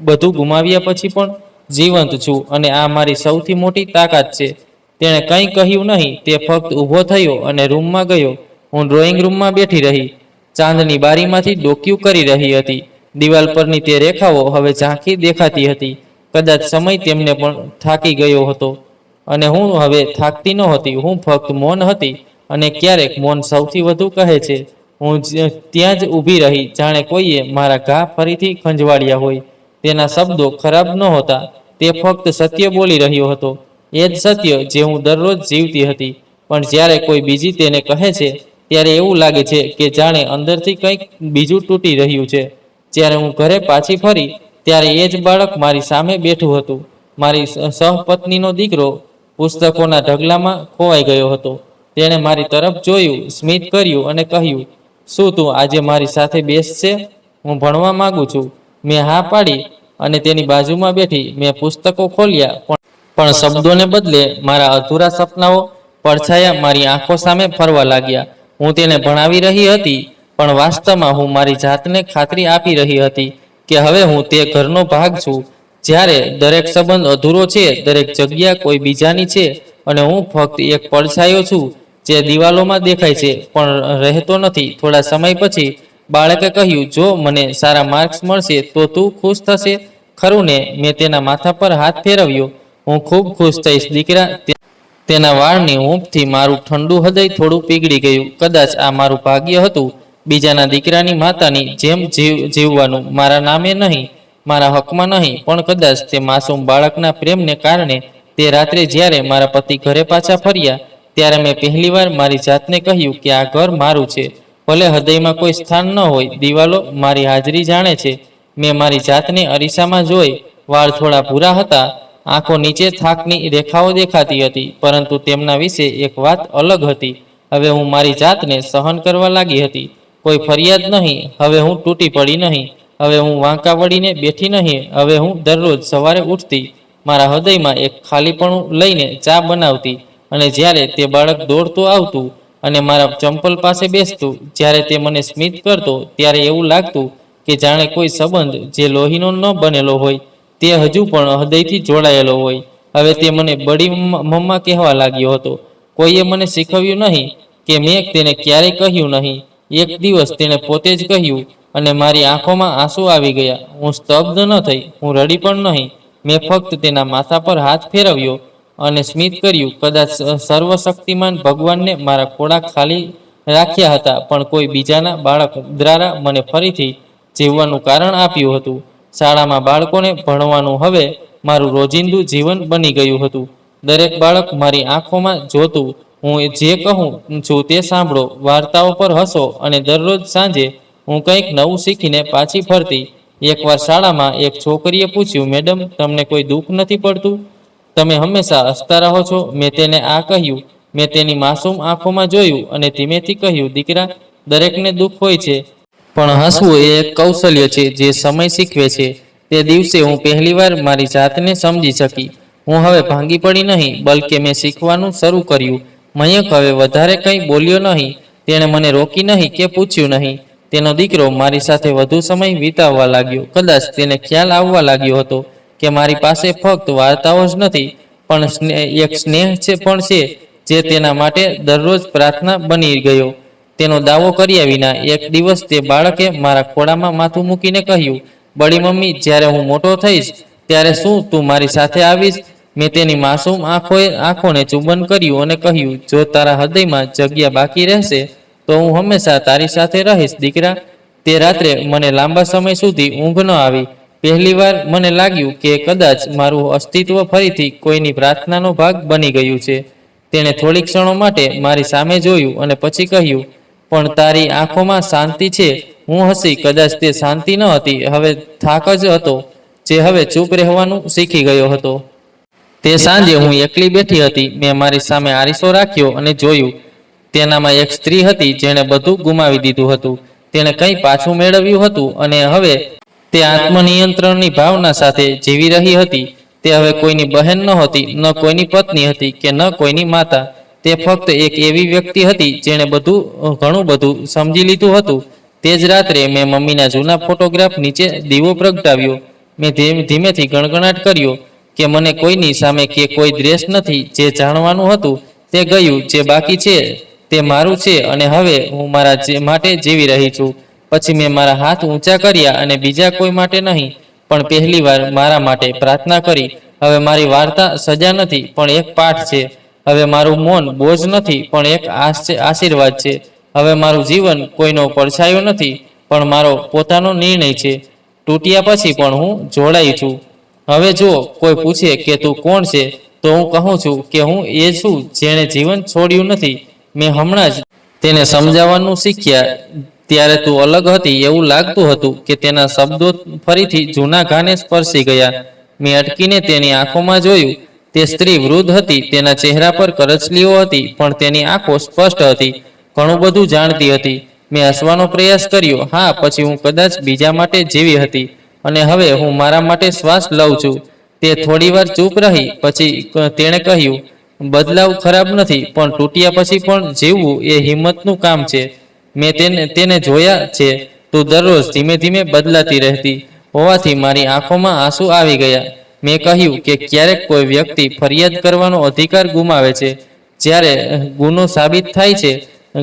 બધું ગુમાવ્યા પછી પણ જીવંત છું, અને આ મારી સૌથી મોટી તાકાત છે. તેણે કંઈ કહ્યું નહીં. તે ફક્ત ઊભો થયો અને રૂમમાં ગયો. હું ડ્રોઈંગ રૂમમાં બેઠી રહી, ચાંદની બારીમાંથી ડોકિયું કરી રહી હતી. દિવાલ પરની તે રેખાઓ હવે ઝાંખી દેખાતી હતી. કદાચ સમય તેમને પણ થાકી ગયો હતો, અને હું હવે થાકતી નહોતી. હું ફક્ત મૌન હતી, અને ક્યારેક મૌન સૌથી વધુ કહે છે. હું ત્યાં જ ઊભી રહી, જાણે કોઈએ મારા ઘા ફરીથી ખંજવાળ્યા હોય. તેના શબ્દો ખરાબ નહોતા, તે ફક્ત સત્ય બોલી રહ્યો હતો. એ જ સત્ય જે હું દરરોજ જીવતી હતી. પણ જ્યારે કોઈ બીજી તેને કહે છે, ત્યારે એવું લાગે છે કે જાણે અંદરથી કંઈક બીજું તૂટી રહ્યું છે. જ્યારે હું ઘરે પાછી ફરી, ત્યારે એ જ બાળક મારી સામે બેઠું હતું. મારી સહપત્નીનો દીકરો પુસ્તકોના ઢગલામાં ખોવાઈ ગયો હતો. તેણે મારી તરફ જોયું, સ્મિત કર્યું અને કહ્યું, શું તું આજે મારી સાથે બેસશે? હું ભણવા માંગુ છું. મેં હા પાડી અને તેની બાજુમાં બેઠી. મેં પુસ્તકો ખોલ્યા, પણ શબ્દોને બદલે મારા અધૂરા સપનાઓ પડછાયા મારી આંખો સામે ફરવા લાગ્યા. હું તેને ભણાવી રહી હતી, પણ વાસ્તવમાં હું મારી જાતને ખાતરી આપી રહી હતી કે હવે હું તે ઘરનો ભાગ છું. જ્યારે દરેક સંબંધ અધૂરો છે, દરેક જગ્યા કોઈ બીજાની છે, અને હું ફક્ત એક પડછાયો છું જે દિવાલોમાં દેખાય છે પણ રહેતો નથી. થોડા સમય પછી બાળકે કહ્યું, જો મને સારા માર્ક્સ મળશે તો તું ખુશ થશે, ખરું ને? મેં તેના માથા પર હાથ ફેરવ્યો. હું ખૂબ ખુશ થઈશ, દીકરા. તેના વાળની હૂંફથી મારું ઠંડુ હૃદય થોડું પીગળી ગયું. કદાચ આ મારું ભાગ્ય હતું, બીજાના દીકરાની માતાની જેમ જીવવાનું. મારા નામે નહીં, મારા હકમાં નહીં, પણ કદાચ તે માસૂમ બાળકના પ્રેમને કારણે. તે રાત્રે જ્યારે મારા પતિ ઘરે પાછા ફર્યા, ત્યારે મેં પહેલીવાર મારી જાતને કહ્યું કે આ ઘર મારું છે. ભલે હૃદયમાં કોઈ સ્થાન ન હોય, દિવાલો મારી હાજરી જાણે છે. મેં મારી જાતને અરીસામાં જોઈ. વાળ થોડા ભૂરા હતા, આંખો નીચે થાકની રેખાઓ દેખાતી હતી, પરંતુ તેમના વિશે એક વાત અલગ હતી. હવે હું મારી જાતને સહન કરવા લાગી હતી. કોઈ ફરિયાદ નહીં. હવે હું તૂટી પડી નહીં. હવે હું વાંકા વળીને બેઠી નહીં. હવે હું દરરોજ સવારે ઉઠતી, મારા હૃદયમાં એક ખાલીપણું લઈને ચા બનાવતી, અને જ્યારે તે બાળક દોડતું આવતું અને મારા ચંપલ પાસે બેસતું, જ્યારે તે મને સ્મિત કરતો, ત્યારે એવું લાગતું કે જાણે કોઈ સંબંધ જે લોહીનો ન બનેલો હોય, તે હજુ પણ હૃદયથી જોડાયેલો હોય. હવે તે મને બડી મમ્મા કહેવા લાગ્યો હતો. કોઈએ મને શીખવ્યું નહીં કે મેં તેને ક્યારેય કહ્યું નહીં. એક દિવસ તેણે પોતે જ કહ્યું, અને મારી આંખોમાં આંસુ આવી ગયા. હું સ્તબ્ધ ન થઈ, હું રડી પણ નહીં. મેં ફક્ત તેના માથા પર હાથ ફેરવ્યો અને સ્મિત કર્યું. કદાચ સર્વશક્તિમાન ભગવાનને મારા ખોળા ખાલી રાખ્યા હતા, પણ કોઈ બીજાના બાળક દ્વારા મને ફરીથી જીવવાનું કારણ આપ્યું હતું. શાળામાં બાળકોને ભણવાનું હવે મારું રોજિંદુ જીવન બની ગયું હતું. દરેક બાળક મારી આંખોમાં જોતું. હું જે કહું છું તે સાંભળો, વાર્તાઓ પર હસો, અને દરરોજ સાંજે હું કંઈક નવું શીખીને પાછી ફરતી. એકવાર શાળામાં એક છોકરીએ પૂછ્યું, મેડમ, તમને કોઈ દુઃખ નથી પડતું? તમે હંમેશા હસતા રહો છો. મેં તેને આ કહ્યું. મેં તેની માસૂમ આંખોમાં જોયું અને ધીમેથી કહ્યું, દીકરા, દરેકને દુઃખ હોય છે, પણ હસવું એ એક કૌશલ્ય છે જે સમય શીખવે છે. તે દિવસે હું પહેલીવાર મારી જાતને સમજી શકી. હું હવે ભાંગી પડી નહીં, બલકે મેં શીખવાનું શરૂ કર્યું. મયંક હવે વધારે કંઈ બોલ્યો નહીં. તેણે મને રોકી નહીં કે પૂછ્યું નહીં. તેનો દીકરો મારી સાથે વધુ સમય વિતાવવા લાગ્યો. કદાચ તેને ખ્યાલ આવવા લાગ્યો હતો કે મારી પાસે ફક્ત વાર્તાઓ જ નથી, પણ એક સ્નેહ પણ છે જે તેના માટે દરરોજ પ્રાર્થના બની ગયો. તેનો દાવો કર્યા વિના એક દિવસ તે બાળકે મારા ખોળામાં માથું મૂકીને કહ્યું, બડી મમ્મી, જ્યારે હું મોટો થઈશ ત્યારે શું તું મારી સાથે આવીશ? મેં તેની માસૂમ આંખોને ચુંબન કર્યું અને કહ્યું, જો તારા હૃદયમાં જગ્યા બાકી રહેશે તો હું હંમેશા તારી સાથે રહીશ, દીકરા. તે રાત્રે મને લાંબા સમય સુધી ઊંઘ ન આવી. પહેલીવાર મને લાગ્યું કે કદાચ મારું અસ્તિત્વ ફરીથી કોઈની પ્રાર્થનાનો ભાગ બની ગયું છે. તેણે થોડી ક્ષણો માટે મારી સામે જોયું અને પછી કહ્યું, પણ તારી આંખોમાં શાંતિ છે. હું હસી. કદાચ તે શાંતિ ન હતી, હવે થાક જ હતો, જે હવે ચૂપ રહેવાનું શીખી ગયો હતો. તે સાંજે હું એકલી બેઠી હતી. મેં મારી સામે આરીસો રાખ્યો અને જોયું. તેનામાં એક સ્ત્રી હતી જેણે બધું ગુમાવી દીધું હતું. તેણે કંઈ પાછું મેળવ્યું હતું અને હવે તે આત્મનિયંત્રણની ભાવના સાથે જીવી રહી હતી. તે હવે કોઈની બહેન નહોતી, ન કોઈની પત્ની હતી કે ન કોઈની માતા. તે ફક્ત એક એવી વ્યક્તિ હતી જેણે ઘણું બધું સમજી લીધું હતું. તે જ રાત્રે મેં મમ્મીના જૂના ફોટોગ્રાફ નીચે દીવો પ્રગટાવ્યો. મેં ધીમેથી ગણગણાટ કર્યો કે મને કોઈની સામે કે કોઈ દ્વેષ નથી. જે જાણવાનું હતું તે ગયું. જે બાકી છે તે મારું છે અને હવે હું મારા માટે જીવી રહી છું. પછી મેં મારા હાથ ઊંચા કર્યા અને બીજા કોઈ માટે નહીં, પણ પહેલીવાર મારા માટે પ્રાર્થના કરી. હવે મારી વાર્તા સજા નથી, પણ એક પાઠ છે. હવે મારું મૌન બોજ નથી, પણ એક આશીર્વાદ છે. હવે મારું જીવન કોઈનો પડછાયો નથી, પણ મારો પોતાનો નિર્ણય છે. તૂટ્યા પછી પણ હું જોડાઈ છું. હવે જો કોઈ પૂછે કે તું કોણ છે, તો હું કહું છું કે હું એ છું જેણે જીવન છોડ્યું નથી. મેં હમણાં જ તેને સમજાવવાનું શીખ્યા. ત્યારે તું અલગ હતી એવું લાગતું હતું કે તેના શબ્દો ફરીથી જૂના ઘાને સ્પર્શી ગયા. મેં અટકીને તેની આંખોમાં જોયું. તે સ્ત્રી વૃદ્ધ હતી. તેના ચહેરા પર કરચલીઓ હતી, પણ તેની આંખો સ્પષ્ટ હતી, ઘણું બધું જાણતી હતી. મેં હસવાનો પ્રયાસ કર્યો. હા, પછી હું કદાચ બીજા માટે જીવી હતી અને હવે હું મારા માટે શ્વાસ લઉં છું. તે થોડીવાર ચૂપ રહી. પછી તેણે કહ્યું, બદલાવ ખરાબ નથી, પણ તૂટ્યા પછી પણ જીવવું એ હિંમતનું કામ છે. મેં તેને જોયા છે. તું દરરોજ ધીમે ધીમે બદલાતી રહેતી હોવાથી મારી આંખોમાં આંસુ આવી ગયા. મેં કહ્યું કે ક્યારેક કોઈ વ્યક્તિ ફરિયાદ કરવાનો અધિકાર ગુમાવે છે. જ્યારે ગુનો સાબિત થાય છે,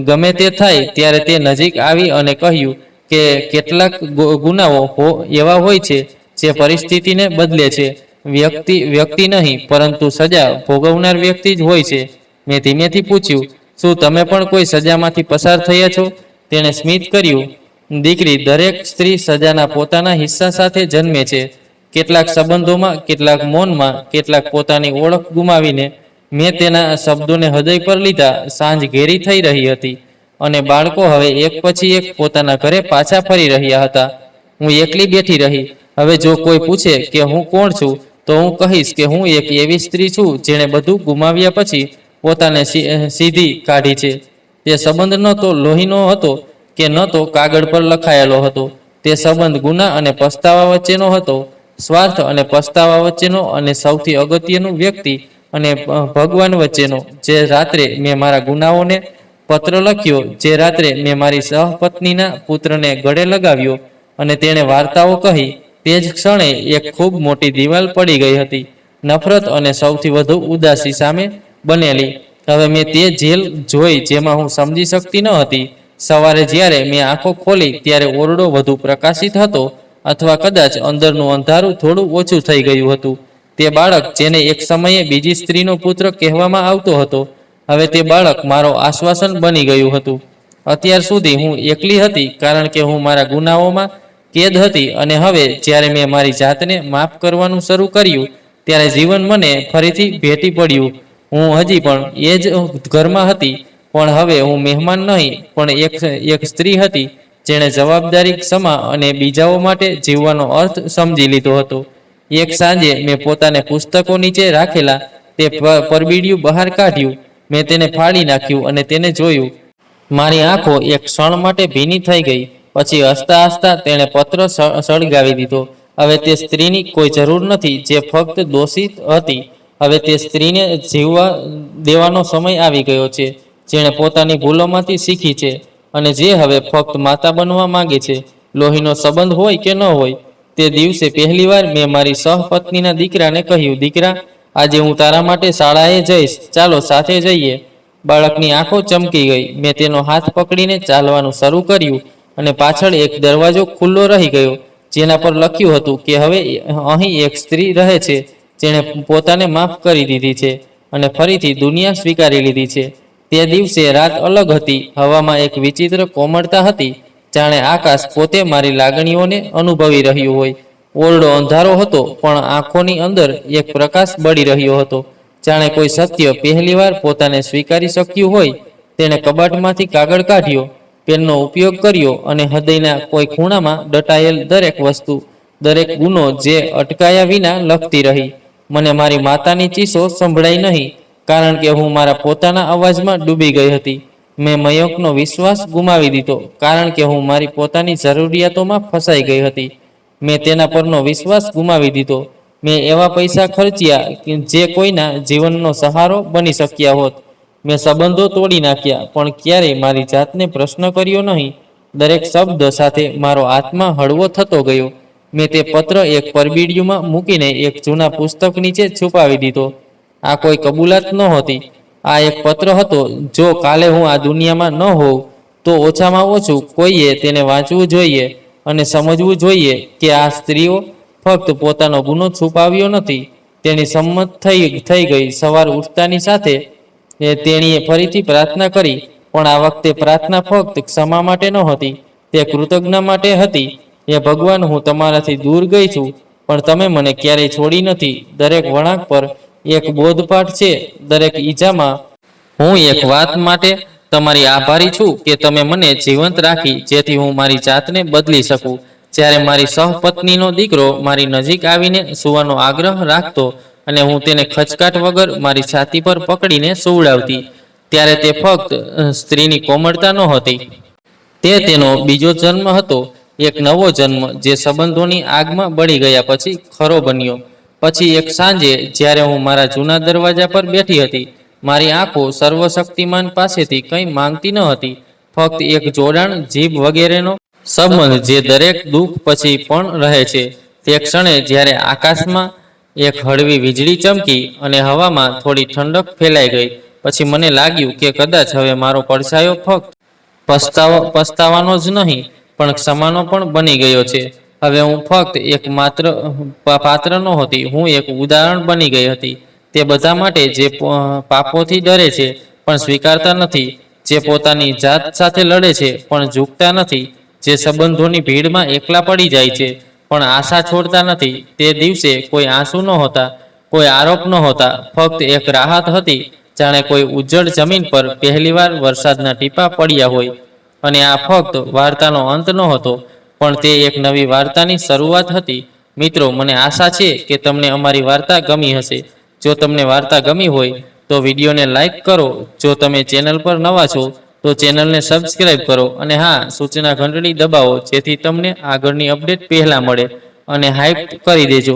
ગમે તે થાય, ત્યારે તે નજીક આવી અને કહ્યું કે કેટલાક ગુનાઓ એવા હોય છે જે પરિસ્થિતિને બદલે છે. વ્યક્તિ નહીં, પરંતુ સજા ભોગવનાર વ્યક્તિ જ હોય છે. મેં ધીમેથી પૂછ્યું, શું તમે પણ કોઈ સજામાંથી પસાર થયા છો? તેણે સ્મિત કર્યું, દીકરી, દરેક સ્ત્રી સજાના પોતાના હિસ્સા સાથે જન્મે છે. કેટલાક સંબંધોમાં, કેટલાક મૌનમાં, કેટલાક પોતાની ઓળખ ગુમાવીને. મેં તેના શબ્દોને હૃદય પર લીધા. સાંજ ઘેરી થઈ રહી હતી અને બાળકો હવે એક પછી એક પોતાના ઘરે પાછા ફરી રહ્યા હતા. હું એકલી બેઠી રહી. હવે જો કોઈ પૂછે કે હું કોણ છું, તો હું કહીશ કે હું એક એવી સ્ત્રી છું જેણે બધું ગુમાવ્યા પછી પોતાને સીધી કાઢી છે. તે સંબંધ ન તો લોહીનો હતો કે ન તો કાગળ પર લખાયેલો હતો. તે સંબંધ ગુના અને પસ્તાવા વચ્ચેનો હતો, સ્વાર્થ અને પસ્તાવા વચ્ચેનો, અને સૌથી અગત્યનું વ્યક્તિ અને ભગવાન વચ્ચેનો. જે રાત્રે મેં મારા ગુનાઓને પત્ર લખ્યો, જે રાત્રે મેં મારી સહપત્નીના પુત્રને ગળે લગાવ્યો અને તેણે વાર્તાઓ કહી, તે જ ક્ષણે એક ખૂબ મોટી દિવાલ પડી ગઈ હતી, નફરત અને સૌથી વધુ ઉદાસી સામે બનેલી. હવે મેં તે જેલ જોઈ જેમાં હું સમજી શકતી ન હતી. સવારે જ્યારે મેં આંખો ખોલી ત્યારે ઓરડો વધુ પ્રકાશિત હતો, અથવા કદાચ અંદરનું અંધારું થોડું ઓછું થઈ ગયું હતું. તે બાળક જેને એક સમયે બીજી સ્ત્રીનો પુત્ર કહેવામાં આવતો હતો, હવે તે બાળક મારો આશ્વાસન બની ગયું હતું. અત્યાર સુધી હું એકલી હતી કારણ કે હું મારા ગુનાઓમાં કેદ હતી, અને હવે જ્યારે મેં મારી જાતને માફ કરવાનું શરૂ કર્યું ત્યારે જીવન મને ફરીથી ભેટી પડ્યું. હું હજી પણ એ જ ઘરમાં હતી, પણ હવે હું મહેમાન નહીં, પણ એક સ્ત્રી હતી જેણે જવાબદારી, ક્ષમા અને બીજાઓ માટે જીવવાનો અર્થ સમજી લીધો હતો. એક સાંજે મેં પોતાને પુસ્તકો નીચે રાખેલા તે પરબીડિયું બહાર કાઢ્યું. મેં તેને ફાડી નાખ્યું અને તેને જોયું. મારી આંખો એક ક્ષણ માટે ભીની થઈ ગઈ. પછી હસતા હસતા તેણે પત્ર સળગાવી દીધો. હવે તે સ્ત્રીની કોઈ જરૂર નથી જે ફક્ત દોષિત હતી. હવે તે સ્ત્રીને જીવવા દેવાનો સમય આવી ગયો છે, જેણે પોતાની ભૂલોમાંથી શીખી છે અને જે હવે ફક્ત માતા બનવા માંગે છે. લોહીનો સંબંધ હોય કે ન હોય, તે દિવસે પહેલીવાર મેં મારી સહપત્નીના દીકરાને કહ્યું, દીકરા, આજે હું તારા માટે શાળાએ જઈશ, ચાલો સાથે જઈએ. બાળકની આંખો ચમકી ગઈ. મેં તેનો હાથ પકડીને ચાલવાનું શરૂ કર્યું અને પાછળ એક દરવાજો ખુલ્લો રહી ગયો, જેના પર લખ્યું હતું કે હવે અહીં એક સ્ત્રી રહે છે જેણે પોતાને માફ કરી દીધી છે અને ફરીથી દુનિયા સ્વીકારી લીધી છે. તે દિવસે રાત અલગ હતી. હવામાં એક વિચિત્ર કોમળતા હતી, જાણે આકાશ પોતે મારી લાગણીઓને અનુભવી રહ્યું હોય. ઓરડો અંધારો હતો, પણ આંખોની અંદર એક પ્રકાશ બળી રહ્યો હતો, જાણે કોઈ સત્ય પહેલીવાર પોતાને સ્વીકારી શક્યું હોય. તેણે કબાટમાંથી કાગળ કાઢ્યો, પેનનો ઉપયોગ કર્યો અને હૃદયના કોઈ ખૂણામાં દટાયેલ દરેક વસ્તુ, દરેક ગુનો જે અટકાયા વિના લખતી રહી. મને મારી માતાની ચીસો સંભળાઈ નહીં, કારણ કે હું મારા પોતાના અવાજમાં ડૂબી ગઈ હતી. મેં મયંકનો વિશ્વાસ ગુમાવી દીધો, કારણ કે હું મારી પોતાની જરૂરિયાતોમાં ફસાઈ ગઈ હતી. મેં તેના પરનો વિશ્વાસ ગુમાવી દીધો. મેં એવા પૈસા ખર્ચ્યા જે કોઈના જીવનનો સહારો બની શક્યા હોત. મેં સંબંધો તોડી નાખ્યા, પણ ક્યારેય મારી જાતને પ્રશ્ન કર્યો નહીં. દરેક શબ્દ સાથે મારો આત્મા હળવો થતો ગયો. મેં તે પત્ર એક પરબીડિયુંમાં મૂકીને એક જૂના પુસ્તક નીચે છુપાવી દીધો. આ કોઈ કબૂલાત નહોતી. આ એક પત્ર હતો. જો કાલે હું આ દુનિયામાં ન હોઉં, તો ઓછામાં ઓછું કોઈએ તેને વાંચવું જોઈએ અને સમજવું જોઈએ કે આ સ્ત્રીઓ ફક્ત પોતાનો ગુનો છુપાવ્યો નથી, તેની સંમત થઈ ગઈ. સવાર ઉઠતાની સાથે તેણીએ ફરીથી પ્રાર્થના કરી, પણ આ વખતે પ્રાર્થના ફક્ત ક્ષમા માટે નહોતી, તે કૃતજ્ઞતા માટે હતી. હે ભગવાન, હું તમારાથી દૂર ગઈ છું, પણ તમે મને ક્યારેય છોડી નથી. દરેક વળાંક પર એક બોધપાઠ છે. દરેક ઈજામાં હું એક વાત માટે તમારી આભારી છું કે તમે મને જીવંત રાખી, જેથી હું મારી જાતને બદલી શકું. જ્યારે મારી સહપત્નીનો દીકરો મારી નજીક આવીને સૂવાનો આગ્રહ રાખતો અને હું તેને ખચકાટ વગર મારી છાતી પર પકડીને સુવડાવતી, ત્યારે તે ફક્ત સ્ત્રીની કોમળતા નહોતી, તે તેનો બીજો જન્મ હતો. એક નવો જન્મ જે સંબંધોની આગમાં બળી ગયા પછી ખરો બન્યો. પછી એક સાંજે જ્યારે હું મારા જૂના દરવાજા પર બેઠી હતી, મારી આંખો સર્વશક્તિમાન પાસેથી કંઈ માંગતી ન હતી, ફક્ત એક જોડાણ, જીભ વગેરેનો સંબંધ જે દરેક દુઃખ પછી પણ રહે છે. તે ક્ષણે જ્યારે આકાશમાં એક હળવી વીજળી ચમકી અને હવામાં થોડી ઠંડક ફેલાઈ ગઈ, પછી મને લાગ્યું કે કદાચ હવે મારો પડછાયો ફક્ત પસ્તાવાનો જ નહીં, પણ ક્ષમાનો પણ બની ગયો છે. હવે હું ફક્ત એક માત્ર પાત્ર નહોતી, હું એક ઉદાહરણ બની ગઈ હતી. તે બધા માટે જે પાપોથી ડરે છે પણ સ્વીકારતા નથી, જે પોતાની જાત સાથે લડે છે પણ ઝૂકતા નથી, જે સંબંધોની ભીડમાં એકલા પડી જાય છે પણ આશા છોડતા નથી. તે દિવસે કોઈ આંસુ નહોતા, કોઈ આરોપ નહોતા, ફક્ત એક રાહત હતી, જાણે કોઈ ઉજ્જડ જમીન પર પહેલીવાર વરસાદના ટીપાં પડ્યા હોય. અને આ ફક્ત વાર્તાનો અંત નહોતો, પણ તે એક નવી વાર્તાની શરૂઆત હતી. મિત્રો, મને આશા છે કે તમને અમારી વાર્તા ગમી હશે. જો તમને વાર્તા ગમી હોય તો વિડીયોને લાઈક કરો. જો તમે ચેનલ પર નવા છો તો ચેનલને સબસ્ક્રાઈબ કરો અને હા, સૂચના ઘંટડી દબાવો જેથી તમને આગળની અપડેટ પહેલાં મળે. અને હાઈપ કરી દેજો.